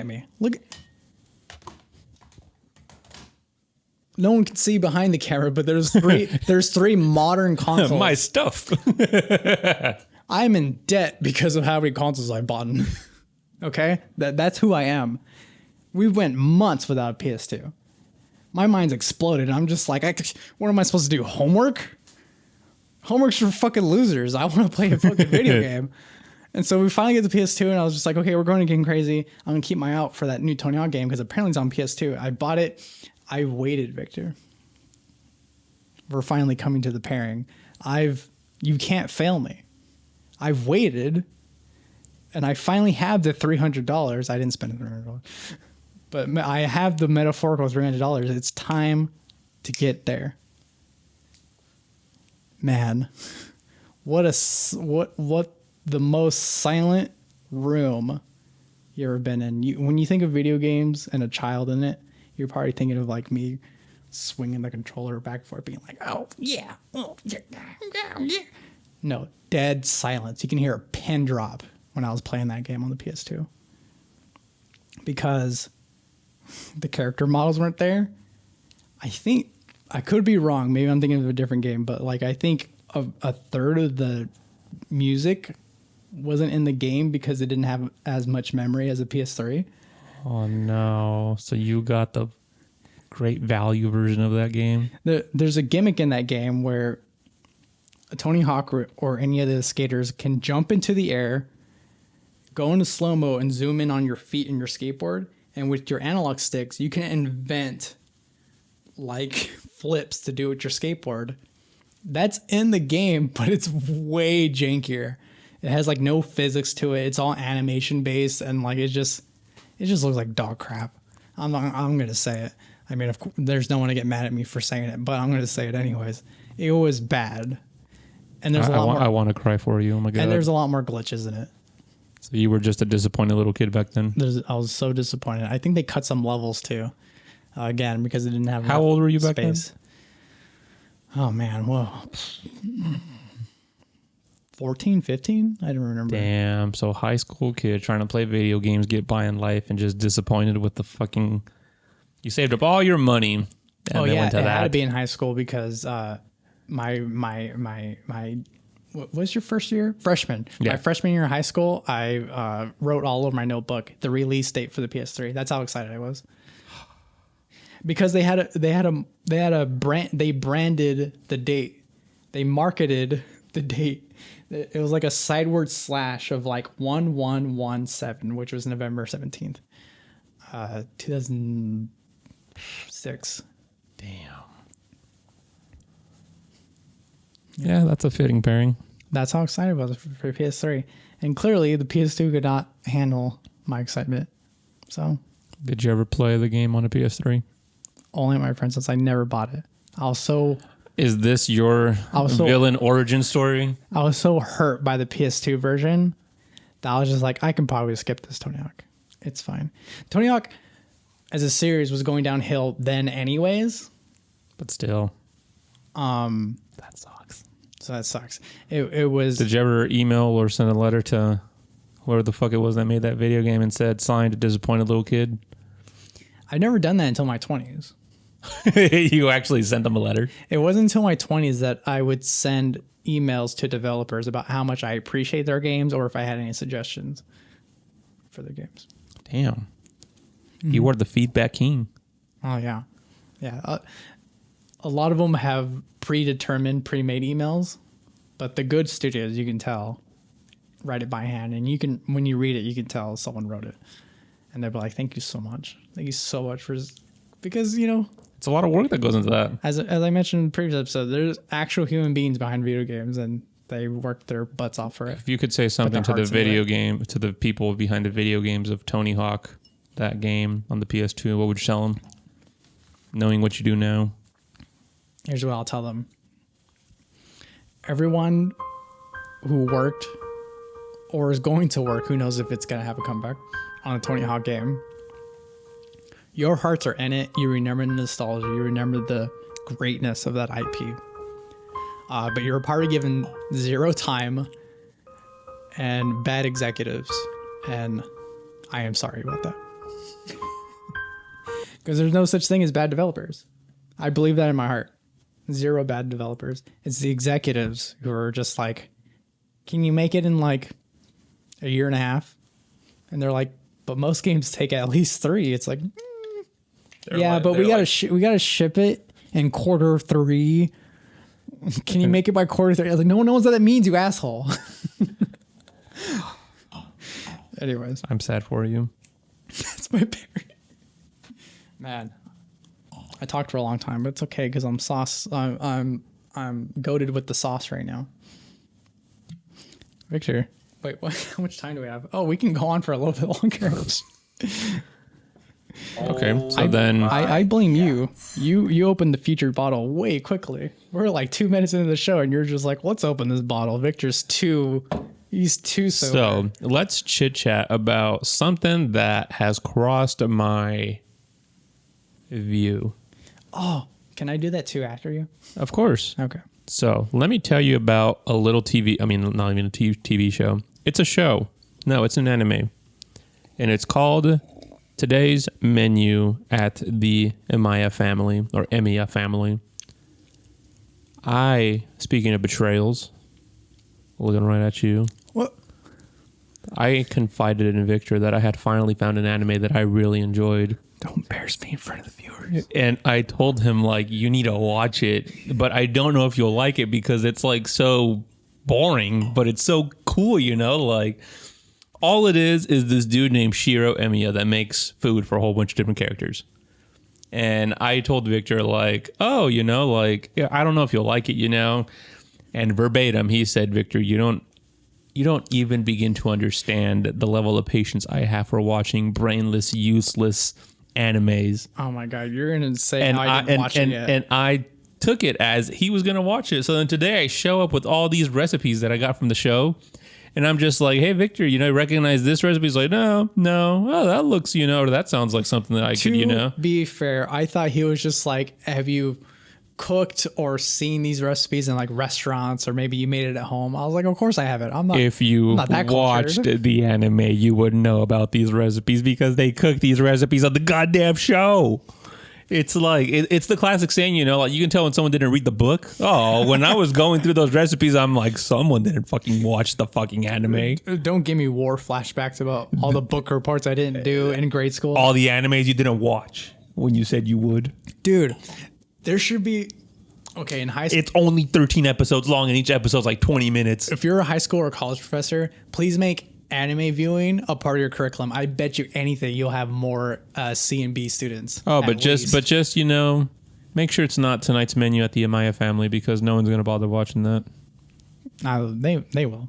No one can see behind the camera, but there's three modern consoles. My stuff. I'm in debt because of how many consoles I bought. Okay? That's who I am. We went months without a PS2. My mind's exploded. I'm just like, what am I supposed to do? Homework? Homework's for fucking losers. I want to play a fucking video game. And so we finally get the PS2, and I was just like, okay, we're going to Game Crazy. I'm going to keep my eye out for that new Tony Hawk game because apparently it's on PS2. I bought it. I waited, Victor. We're finally coming to the pairing. You can't fail me. I've waited, and I finally have the $300. I didn't spend the $300, but I have the metaphorical $300. It's time to get there. Man, what the most silent room you ever been in. When you think of video games and a child in it, you're probably thinking of like me swinging the controller back and forth, being like, oh, yeah. No, dead silence. You can hear a pin drop when I was playing that game on the PS2 because the character models weren't there. I think I could be wrong. Maybe I'm thinking of a different game, but like I think a third of the music wasn't in the game because it didn't have as much memory as a PS3. Oh no! So you got the great value version of that game? There's a gimmick in that game where Tony Hawk or any of the skaters can jump into the air, go into slow-mo and zoom in on your feet and your skateboard. And with your analog sticks, you can invent like flips to do with your skateboard. That's in the game, but it's way jankier. It has like no physics to it. It's all animation based, and like it just looks like dog crap. I'm gonna say it. I mean, of course, there's no one to get mad at me for saying it, but I'm gonna say it anyways. It was bad, and there's a lot more. I want to cry for you. Oh my god! And there's a lot more glitches in it. So you were just a disappointed little kid back then. I was so disappointed. I think they cut some levels too, again because it didn't have. How old were you back then? Oh man, whoa. 14, 15? I don't remember. Damn. So high school kid trying to play video games, get by in life, and just disappointed with the fucking... You saved up all your money. And oh then yeah, went to it that. had to be in high school because my what was your first year? Freshman. Yeah. My freshman year of high school, I wrote all over my notebook the release date for the PS3. That's how excited I was. Because they branded the date. They marketed the date. It was like a sideward slash of like 1117, which was November 17th, 2006. Damn. Yeah, that's a fitting pairing. That's how excited I was for PS3. And clearly the PS2 could not handle my excitement. So. Did you ever play the game on a PS3? Only at my friend's house. I never bought it. Is this your villain origin story? I was so hurt by the PS2 version that I was just like, I can probably skip this Tony Hawk. It's fine. Tony Hawk as a series was going downhill then anyways. But still. That sucks. So that sucks. It was... Did you ever email or send a letter to whoever the fuck it was that made that video game and said, signed a disappointed little kid? I'd never done that until my 20s. You actually sent them a letter? It wasn't until my 20s that I would send emails to developers about how much I appreciate their games or if I had any suggestions for their games. Damn. Mm-hmm. You were the feedback king. Oh, yeah. Yeah. A lot of them have predetermined, pre-made emails, but the good studios, you can tell, write it by hand. And you can, when you read it, you can tell someone wrote it. And they'll be like, thank you so much. Thank you so much for... Because, you know... It's a lot of work that goes into that. As I mentioned in the previous episode, there's actual human beings behind video games, and they work their butts off for it. If you could say something to the video game, to the people behind the video games of Tony Hawk, that game on the PS2, what would you tell them? Knowing what you do now. Here's what I'll tell them. Everyone who worked or is going to work, who knows if it's going to have a comeback, on a Tony Hawk game, your hearts are in it. You remember the nostalgia. You remember the greatness of that IP. But you're probably given zero time and bad executives. And I am sorry about that. Because there's no such thing as bad developers. I believe that in my heart. Zero bad developers. It's the executives who are just like, can you make it in like a year and a half? And they're like, but most games take at least 3. It's like... Yeah, but we gotta ship it in Q3. Can you make it by Q3? Like, no one knows what that means, you asshole. Anyways, I'm sad for you. That's my parent. Man, I talked for a long time, but it's okay because I'm sauce. I'm goated with the sauce right now. Victor, wait, what? How much time do we have? Oh, we can go on for a little bit longer. Okay, so I blame you. You opened the featured bottle way quickly. We're like 2 minutes into the show, and you're just like, let's open this bottle. Victor's he's too sober. So let's chit chat about something that has crossed my view. Oh, can I do that too after you? Of course. Okay. So let me tell you about a little TV. I mean, not even a TV show. It's a show. No, it's an anime. And it's called Today's Menu at the Emiya Family, or Emiya Family. Speaking of betrayals, looking right at you. What? I confided in Victor that I had finally found an anime that I really enjoyed. Don't embarrass me in front of the viewers. And I told him, like, you need to watch it, but I don't know if you'll like it because it's, like, so boring, but it's so cool, you know? Like, all it is this dude named Shiro Emiya that makes food for a whole bunch of different characters. And I told Victor, like, oh, you know, like, yeah, I don't know if you'll like it, you know? And verbatim, he said, Victor, you don't even begin to understand the level of patience I have for watching brainless, useless animes. Oh my God, you're gonna say I didn't watch it yet. And I took it as he was gonna watch it. So then today I show up with all these recipes that I got from the show, and I'm just like, hey Victor, you know, recognize this recipe? He's like, no, oh, that looks, you know, or that sounds like something that I could, you know. To be fair, I thought he was just like, have you cooked or seen these recipes in like restaurants, or maybe you made it at home? I was like, of course I have it. If you watched the anime, you would know about these recipes because they cook these recipes on the goddamn show. It's like, it's the classic saying, you know, like you can tell when someone didn't read the book. Oh, when I was going through those recipes, I'm like, someone didn't fucking watch the fucking anime. Don't give me war flashbacks about all the book reports I didn't do in grade school. All the animes you didn't watch when you said you would. Dude, there should be, okay, in high school. It's only 13 episodes long and each episode's like 20 minutes. If you're a high school or college professor, please make anime viewing a part of your curriculum. I bet you anything you'll have more C and B students. Oh, but just, you know, make sure it's not tonight's menu at the Emiya Family because no one's going to bother watching that. They will.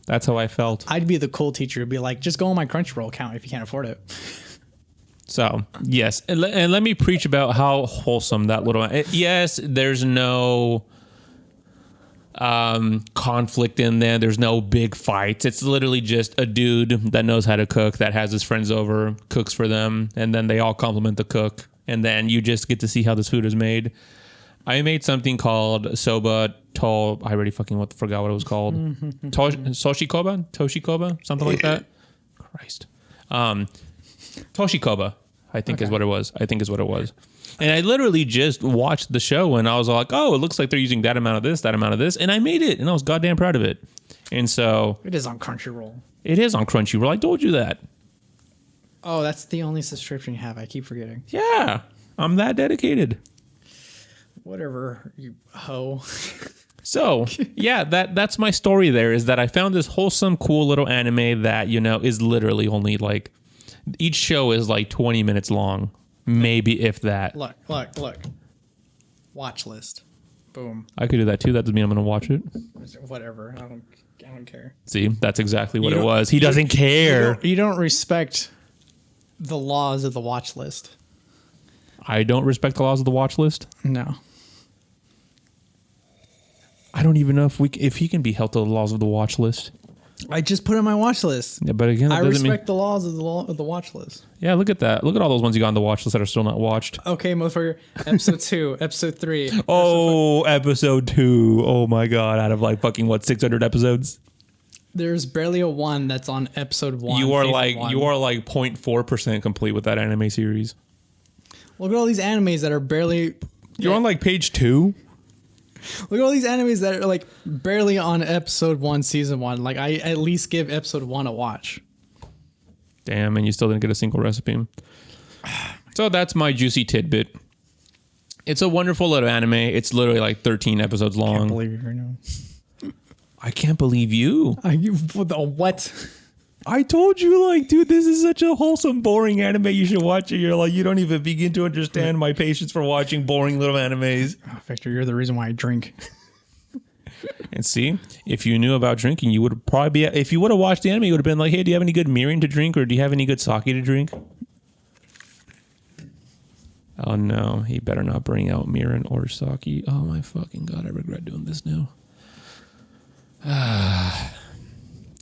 That's how I felt. I'd be the cool teacher who'd be like, just go on my Crunchyroll account if you can't afford it. So, yes. And let me preach about how wholesome that little... Yes, there's no conflict in there. There's no big fights. It's literally just a dude that knows how to cook, that has his friends over, cooks for them, and then they all compliment the cook. And then you just get to see how this food is made. I made something called soba to... I already fucking forgot what it was called. Toshikoba? Something like that? Christ. Toshikoba, I think is what it was. And I literally just watched the show and I was like, oh, it looks like they're using that amount of this. And I made it and I was goddamn proud of it. And so... It is on Crunchyroll. It is on Crunchyroll. I told you that. Oh, that's the only subscription you have. I keep forgetting. Yeah. I'm that dedicated. Whatever, you hoe. So, yeah, that's my story there, is that I found this wholesome, cool little anime that, you know, is literally only like... Each show is like 20 minutes long, maybe if that. Look. Watch list. Boom. I could do that too. That doesn't mean I'm going to watch it. Whatever. I don't care. See, that's exactly what it was. He doesn't care. You don't respect the laws of the watch list. I don't respect the laws of the watch list? No. I don't even know if he can be held to the laws of the watch list. I just put it on my watch list. Yeah, but again, I respect the laws of the watch list. Yeah, look at that. Look at all those ones you got on the watch list that are still not watched. Okay, motherfucker. Episode 2, episode 3. Episode 2. Oh my god, out of like fucking 600 episodes? There's barely a one that's on episode 1. You are like 0.4% complete with that anime series. Look at all these animes that are barely... You're on like page 2? Look at all these animes that are like barely on episode 1, season 1. Like I at least give episode 1 a watch. Damn, and you still didn't get a single recipe. So that's my juicy tidbit. It's a wonderful little anime. It's literally like 13 episodes long. I can't believe you right now. I can't believe you. What? I told you, like, dude, this is such a wholesome, boring anime. You should watch it. You're like, you don't even begin to understand my patience for watching boring little animes. Oh, Victor, you're the reason why I drink. And see, if you knew about drinking, you would probably be, if you would have watched the anime, you would have been like, hey, do you have any good mirin to drink? Or do you have any good sake to drink? Oh, no. He better not bring out mirin or sake. Oh, my fucking God. I regret doing this now.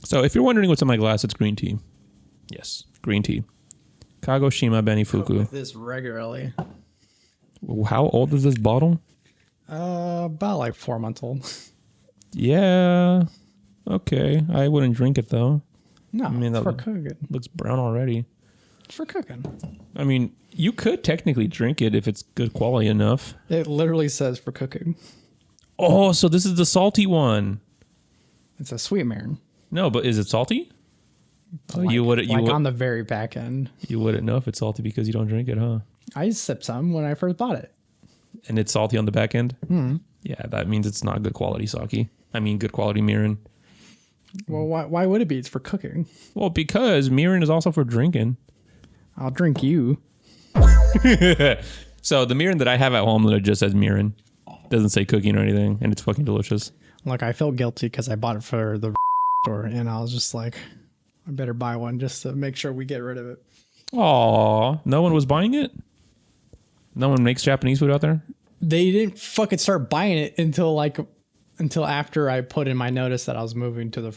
So if you're wondering what's in my glass, it's green tea. Yes, green tea. Kagoshima Benifuku. With this regularly. How old is this bottle? About like 4 months old. Yeah. Okay. I wouldn't drink it though. No, I mean, it's that for cooking. looks brown already. It's for cooking. I mean, you could technically drink it if it's good quality enough. It literally says for cooking. Oh, so this is the salty one. It's a sweet Marin. No, but is it salty? Oh, Like, you would on the very back end. you wouldn't know if it's salty because you don't drink it, huh? I sipped some when I first bought it. And it's salty on the back end. Yeah, that means it's not good quality sake. I mean, good quality mirin. Well, why would it be? It's for cooking. Well, because mirin is also for drinking. I'll drink you. So the mirin that I have at home that just says mirin, doesn't say cooking or anything, and it's fucking delicious. Look, I felt guilty because I bought it for the store, and I was just like, I better buy one just to make sure we get rid of it. Aw, no one was buying it? No one makes Japanese food out there? They didn't fucking start buying it until after I put in my notice that I was moving to the.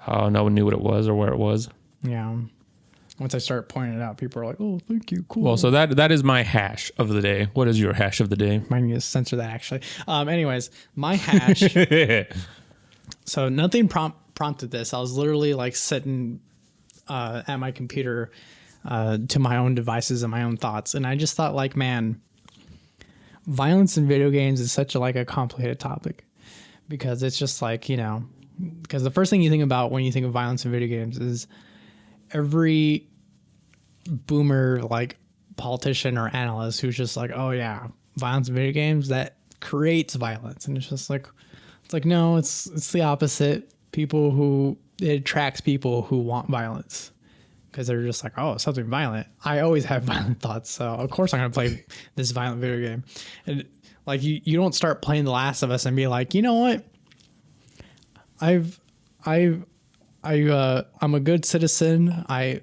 Oh, no one knew what it was or where it was. Yeah. Once I start pointing it out, people are like, "Oh, thank you, cool." Well, so that is my hash of the day. What is your hash of the day? Might need to censor that actually. Anyways, my hash. So nothing prompted this. I was literally like sitting at my computer to my own devices and my own thoughts, and I just thought, like, man, violence in video games is such a complicated topic because it's just like, because the first thing you think about when you think of violence in video games is every boomer politician or analyst who's just like, oh yeah, violence in video games that creates violence, and it's just like, no, it's the opposite. It attracts people who want violence because they're just like, oh, something violent. I always have violent thoughts, so of course I'm gonna play this violent video game. And like you don't start playing The Last of Us and be like, you know what, I'm a good citizen. I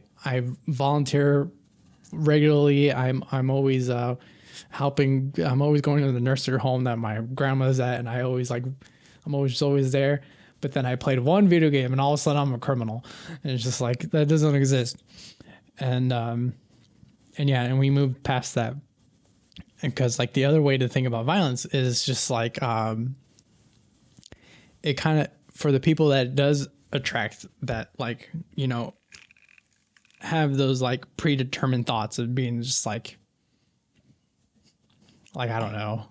volunteer regularly. I'm always helping. I'm always going to the nursery home that my grandma's at, and I'm always there. But then I played one video game, and all of a sudden I'm a criminal, and it's just like that doesn't exist. And and we moved past that, because the other way to think about violence is just it kind of, for the people that it does attract, that have those predetermined thoughts of being just like I don't know,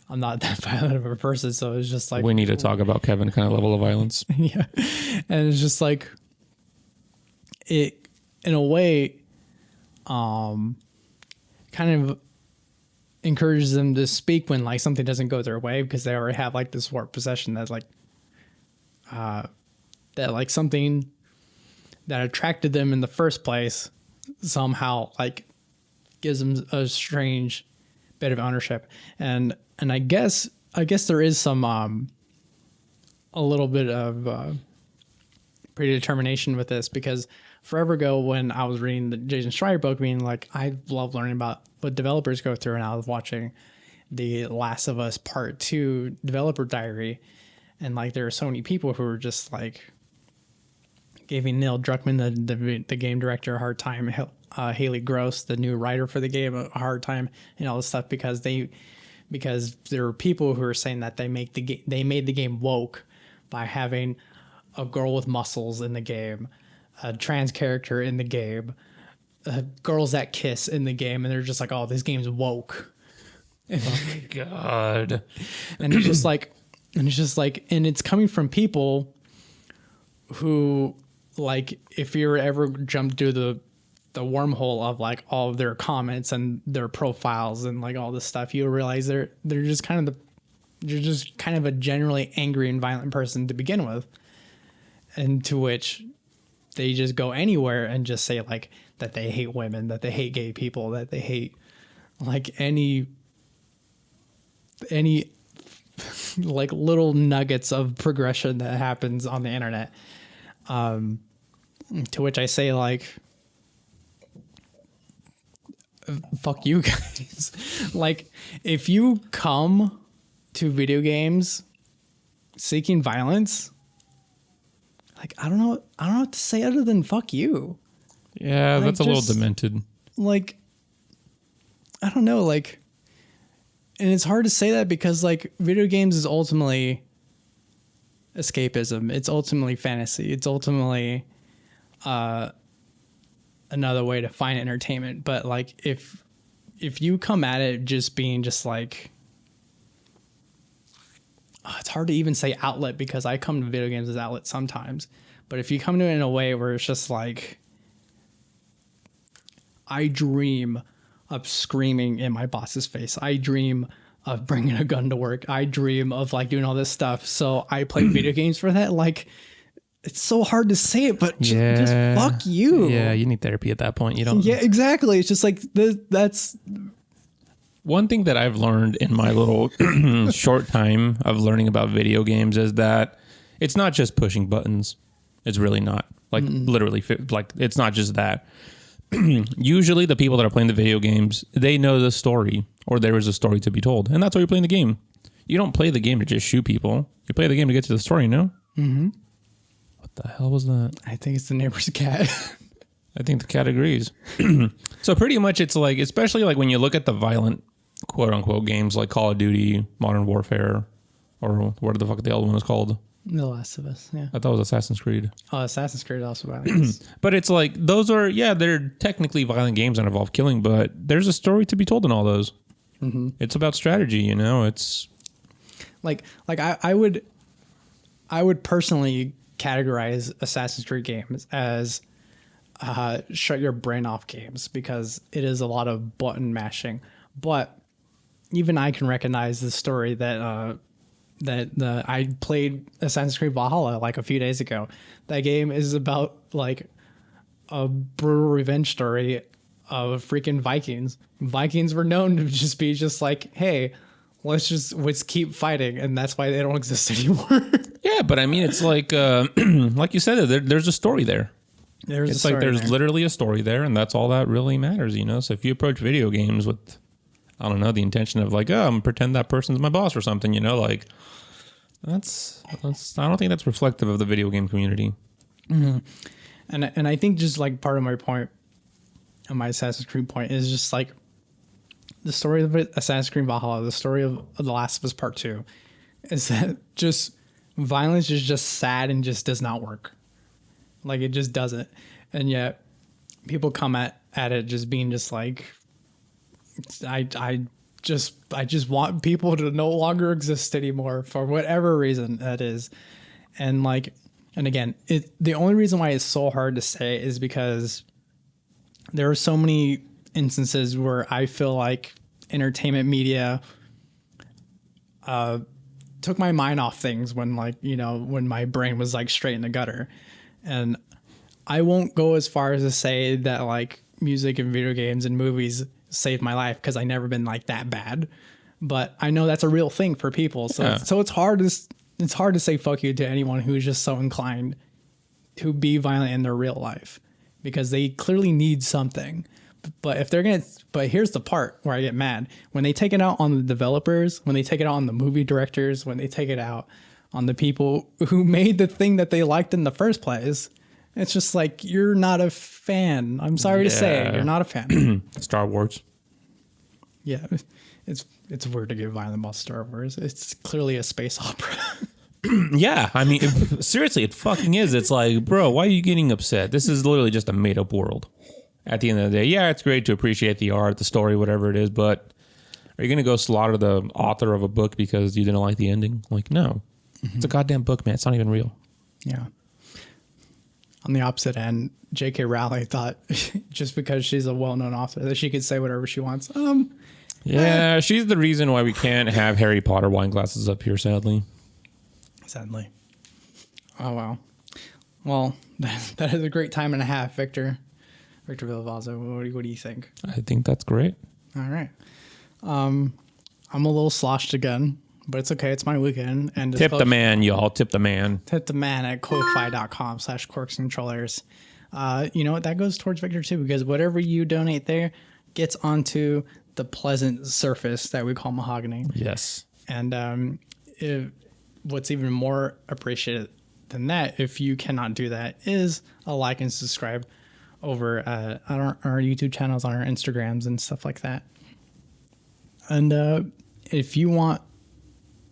I'm not that violent of a person, so it's just we need to talk about Kevin kind of level of violence. Yeah. And it's just it in a way kind of encourages them to speak when something doesn't go their way, because they already have this warped possession that's that something that attracted them in the first place somehow gives them a strange bit of ownership. And I guess there is some a little bit of predetermination with this, because forever ago when I was reading the Jason Schreier book, I love learning about what developers go through, and I was watching the Last of Us Part 2 developer diary, and there are so many people who are just giving Neil Druckmann, the game director, a hard time, Haley Gross, the new writer for the game, a hard time, and all this stuff, because there are people who are saying that they made the game woke by having a girl with muscles in the game, a trans character in the game, girls that kiss in the game, and they're just like, oh, this game's woke. Oh my God. And it's just and it's coming from people who, if you were ever jumped through the wormhole of all of their comments and their profiles and all this stuff, you'll realize they're just kind of a generally angry and violent person to begin with, and to which they just go anywhere and just say that they hate women, that they hate gay people, that they hate any little nuggets of progression that happens on the internet. To which I say fuck you guys. If you come to video games seeking violence, I don't know what to say other than fuck you. Yeah, that's a little demented. I don't know, and it's hard to say that because like video games is ultimately escapism. It's ultimately fantasy. It's ultimately another way to find entertainment. But like if you come at it just being just like, it's hard to even say outlet because I come to video games as outlet sometimes. But if you come to it in a way where it's just like, I dream of screaming in my boss's face. I dream of bringing a gun to work. I dream of like doing all this stuff. So I play video games for that. Like, it's so hard to say it, but just fuck you. Yeah, you need therapy at that point. You don't. Yeah, exactly. It's just like that's one thing that I've learned in my little short time of learning about video games is that it's not just pushing buttons. It's really not. Like literally, like it's not just that. Usually the people that are playing the video games, they know the story or there is a story to be told. And that's why you're playing the game. You don't play the game to just shoot people. You play the game to get to the story, no? Mm-hmm. What the hell was that? I think it's the neighbor's cat. I think the cat agrees. So pretty much it's like, especially like when you look at the violent quote unquote games like Call of Duty, Modern Warfare, or what the fuck the other one is called? The Last of Us, yeah. I thought it was Assassin's Creed. Oh, Assassin's Creed also violent. But it's like, those are, yeah, they're technically violent games that involve killing, but there's a story to be told in all those. Mm-hmm. It's about strategy, you know? It's... Like I would personally categorize Assassin's Creed games as shut your brain off games because it is a lot of button mashing. But even I can recognize the story that... I played Assassin's Creed Valhalla like a few days ago. That game is about like a brutal revenge story of freaking Vikings. Vikings were known to just be just like, hey, let's keep fighting, and that's why they don't exist anymore. Yeah, but I mean, it's like like you said, there's a story there. There's literally a story there, and that's all that really matters, you know. So if you approach video games with, I don't know, the intention of like, oh, I'm gonna pretend that person's my boss or something, you know, like that's I don't think that's reflective of the video game community. Mm-hmm. And I think just like part of my point, and my Assassin's Creed point is just like the story of Assassin's Creed Valhalla, the story of The Last of Us Part 2, is that just violence is just sad and just does not work. Like it just doesn't. And yet people come at it just being just like, I just want people to no longer exist anymore for whatever reason that is. And like, and again, the only reason why it's so hard to say is because there are so many instances where I feel like entertainment media took my mind off things when like, you know, when my brain was like straight in the gutter. And I won't go as far as to say that like music and video games and movies saved my life because I never been like that bad, but I know that's a real thing for people. So yeah. So it's hard to say fuck you to anyone who's just so inclined to be violent in their real life because they clearly need something. But if they're but here's the part where I get mad when they take it out on the developers, when they take it out on the movie directors, when they take it out on the people who made the thing that they liked in the first place. It's just like, you're not a fan. I'm sorry to say, you're not a fan. Star Wars. Yeah, it's weird to get violent about Star Wars. It's clearly a space opera. Yeah, I mean, seriously, it fucking is. It's like, bro, why are you getting upset? This is literally just a made-up world. At the end of the day, yeah, it's great to appreciate the art, the story, whatever it is, but are you going to go slaughter the author of a book because you didn't like the ending? Like, no. Mm-hmm. It's a goddamn book, man. It's not even real. Yeah. On the opposite end, J.K. Rowling thought just because she's a well-known author that she could say whatever she wants. Yeah, she's the reason why we can't have Harry Potter wine glasses up here, sadly. Sadly. Oh, wow. Well, that is a great time and a half, Victor Villalvazo. What do you think? I think that's great. All right. I'm a little sloshed again, but it's okay. It's my weekend. And tip the man, y'all. Tip the man. Tip the man at ko-fi.com/corkscontrollers. You know what? That goes towards Victor too, because whatever you donate there gets onto the pleasant surface that we call mahogany. Yes. And what's even more appreciated than that, if you cannot do that, is a like and subscribe over on our YouTube channels, on our Instagrams and stuff like that. And if you want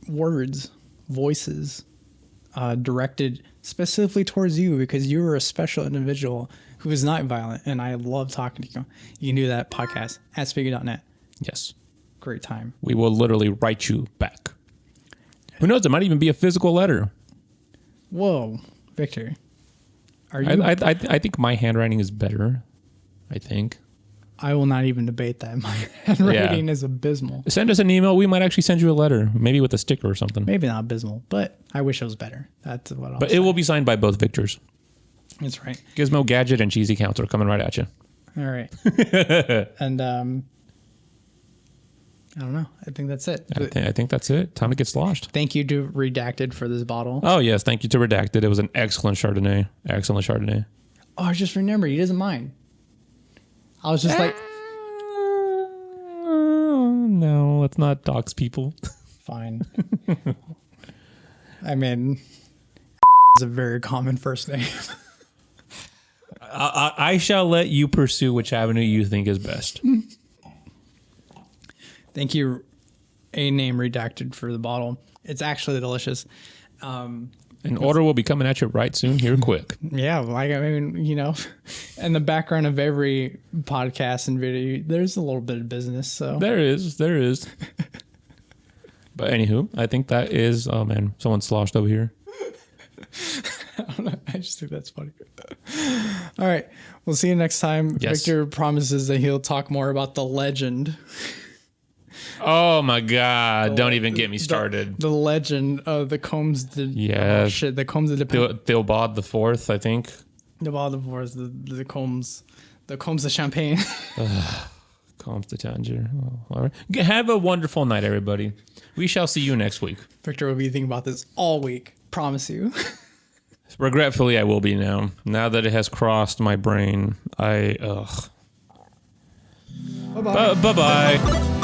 words, voices directed specifically towards you because you are a special individual who is not violent, and I love talking to you, you can do that podcast at speaker.net. Yes. Great time. We will literally write you back. Who knows? It might even be a physical letter. Whoa, Victor. Are you? I think my handwriting is better. I think. I will not even debate that. My handwriting is abysmal. Send us an email. We might actually send you a letter, maybe with a sticker or something. Maybe not abysmal, but I wish it was better. That's what I'll But say. it will be signed by both Victors. That's right. Gizmo, Gadget, and Cheesy Counselor coming right at you. All right. And I don't know. I think that's it. I think that's it. Time to get sloshed. Thank you to Redacted for this bottle. Oh, yes. Thank you to Redacted. It was an excellent Chardonnay. Excellent Chardonnay. Oh, I just remembered. He doesn't mind. I was just like, no, let's not dox people. fine. I mean, is a very common first name. I shall let you pursue which avenue you think is best. Thank you, A Name Redacted, for the bottle. It's actually delicious. An order will be coming at you right soon here quick. Yeah, like, I mean, you know, in the background of every podcast and video, there's a little bit of business. So There is. But anywho, I think that is, oh man, someone sloshed over here. I don't know. I just think that's funny. All right. We'll see you next time. Yes. Victor promises that he'll talk more about the legend. Oh my God. Don't even get me started. The legend of the Combs de the Combs de Theobald the Fourth, I think. the Combs de Champagne. Combs de Tanger. Oh, all right. Have a wonderful night, everybody. We shall see you next week. Victor will be thinking about this all week. Promise you. Regretfully, I will be now. Now that it has crossed my brain, Bye-bye.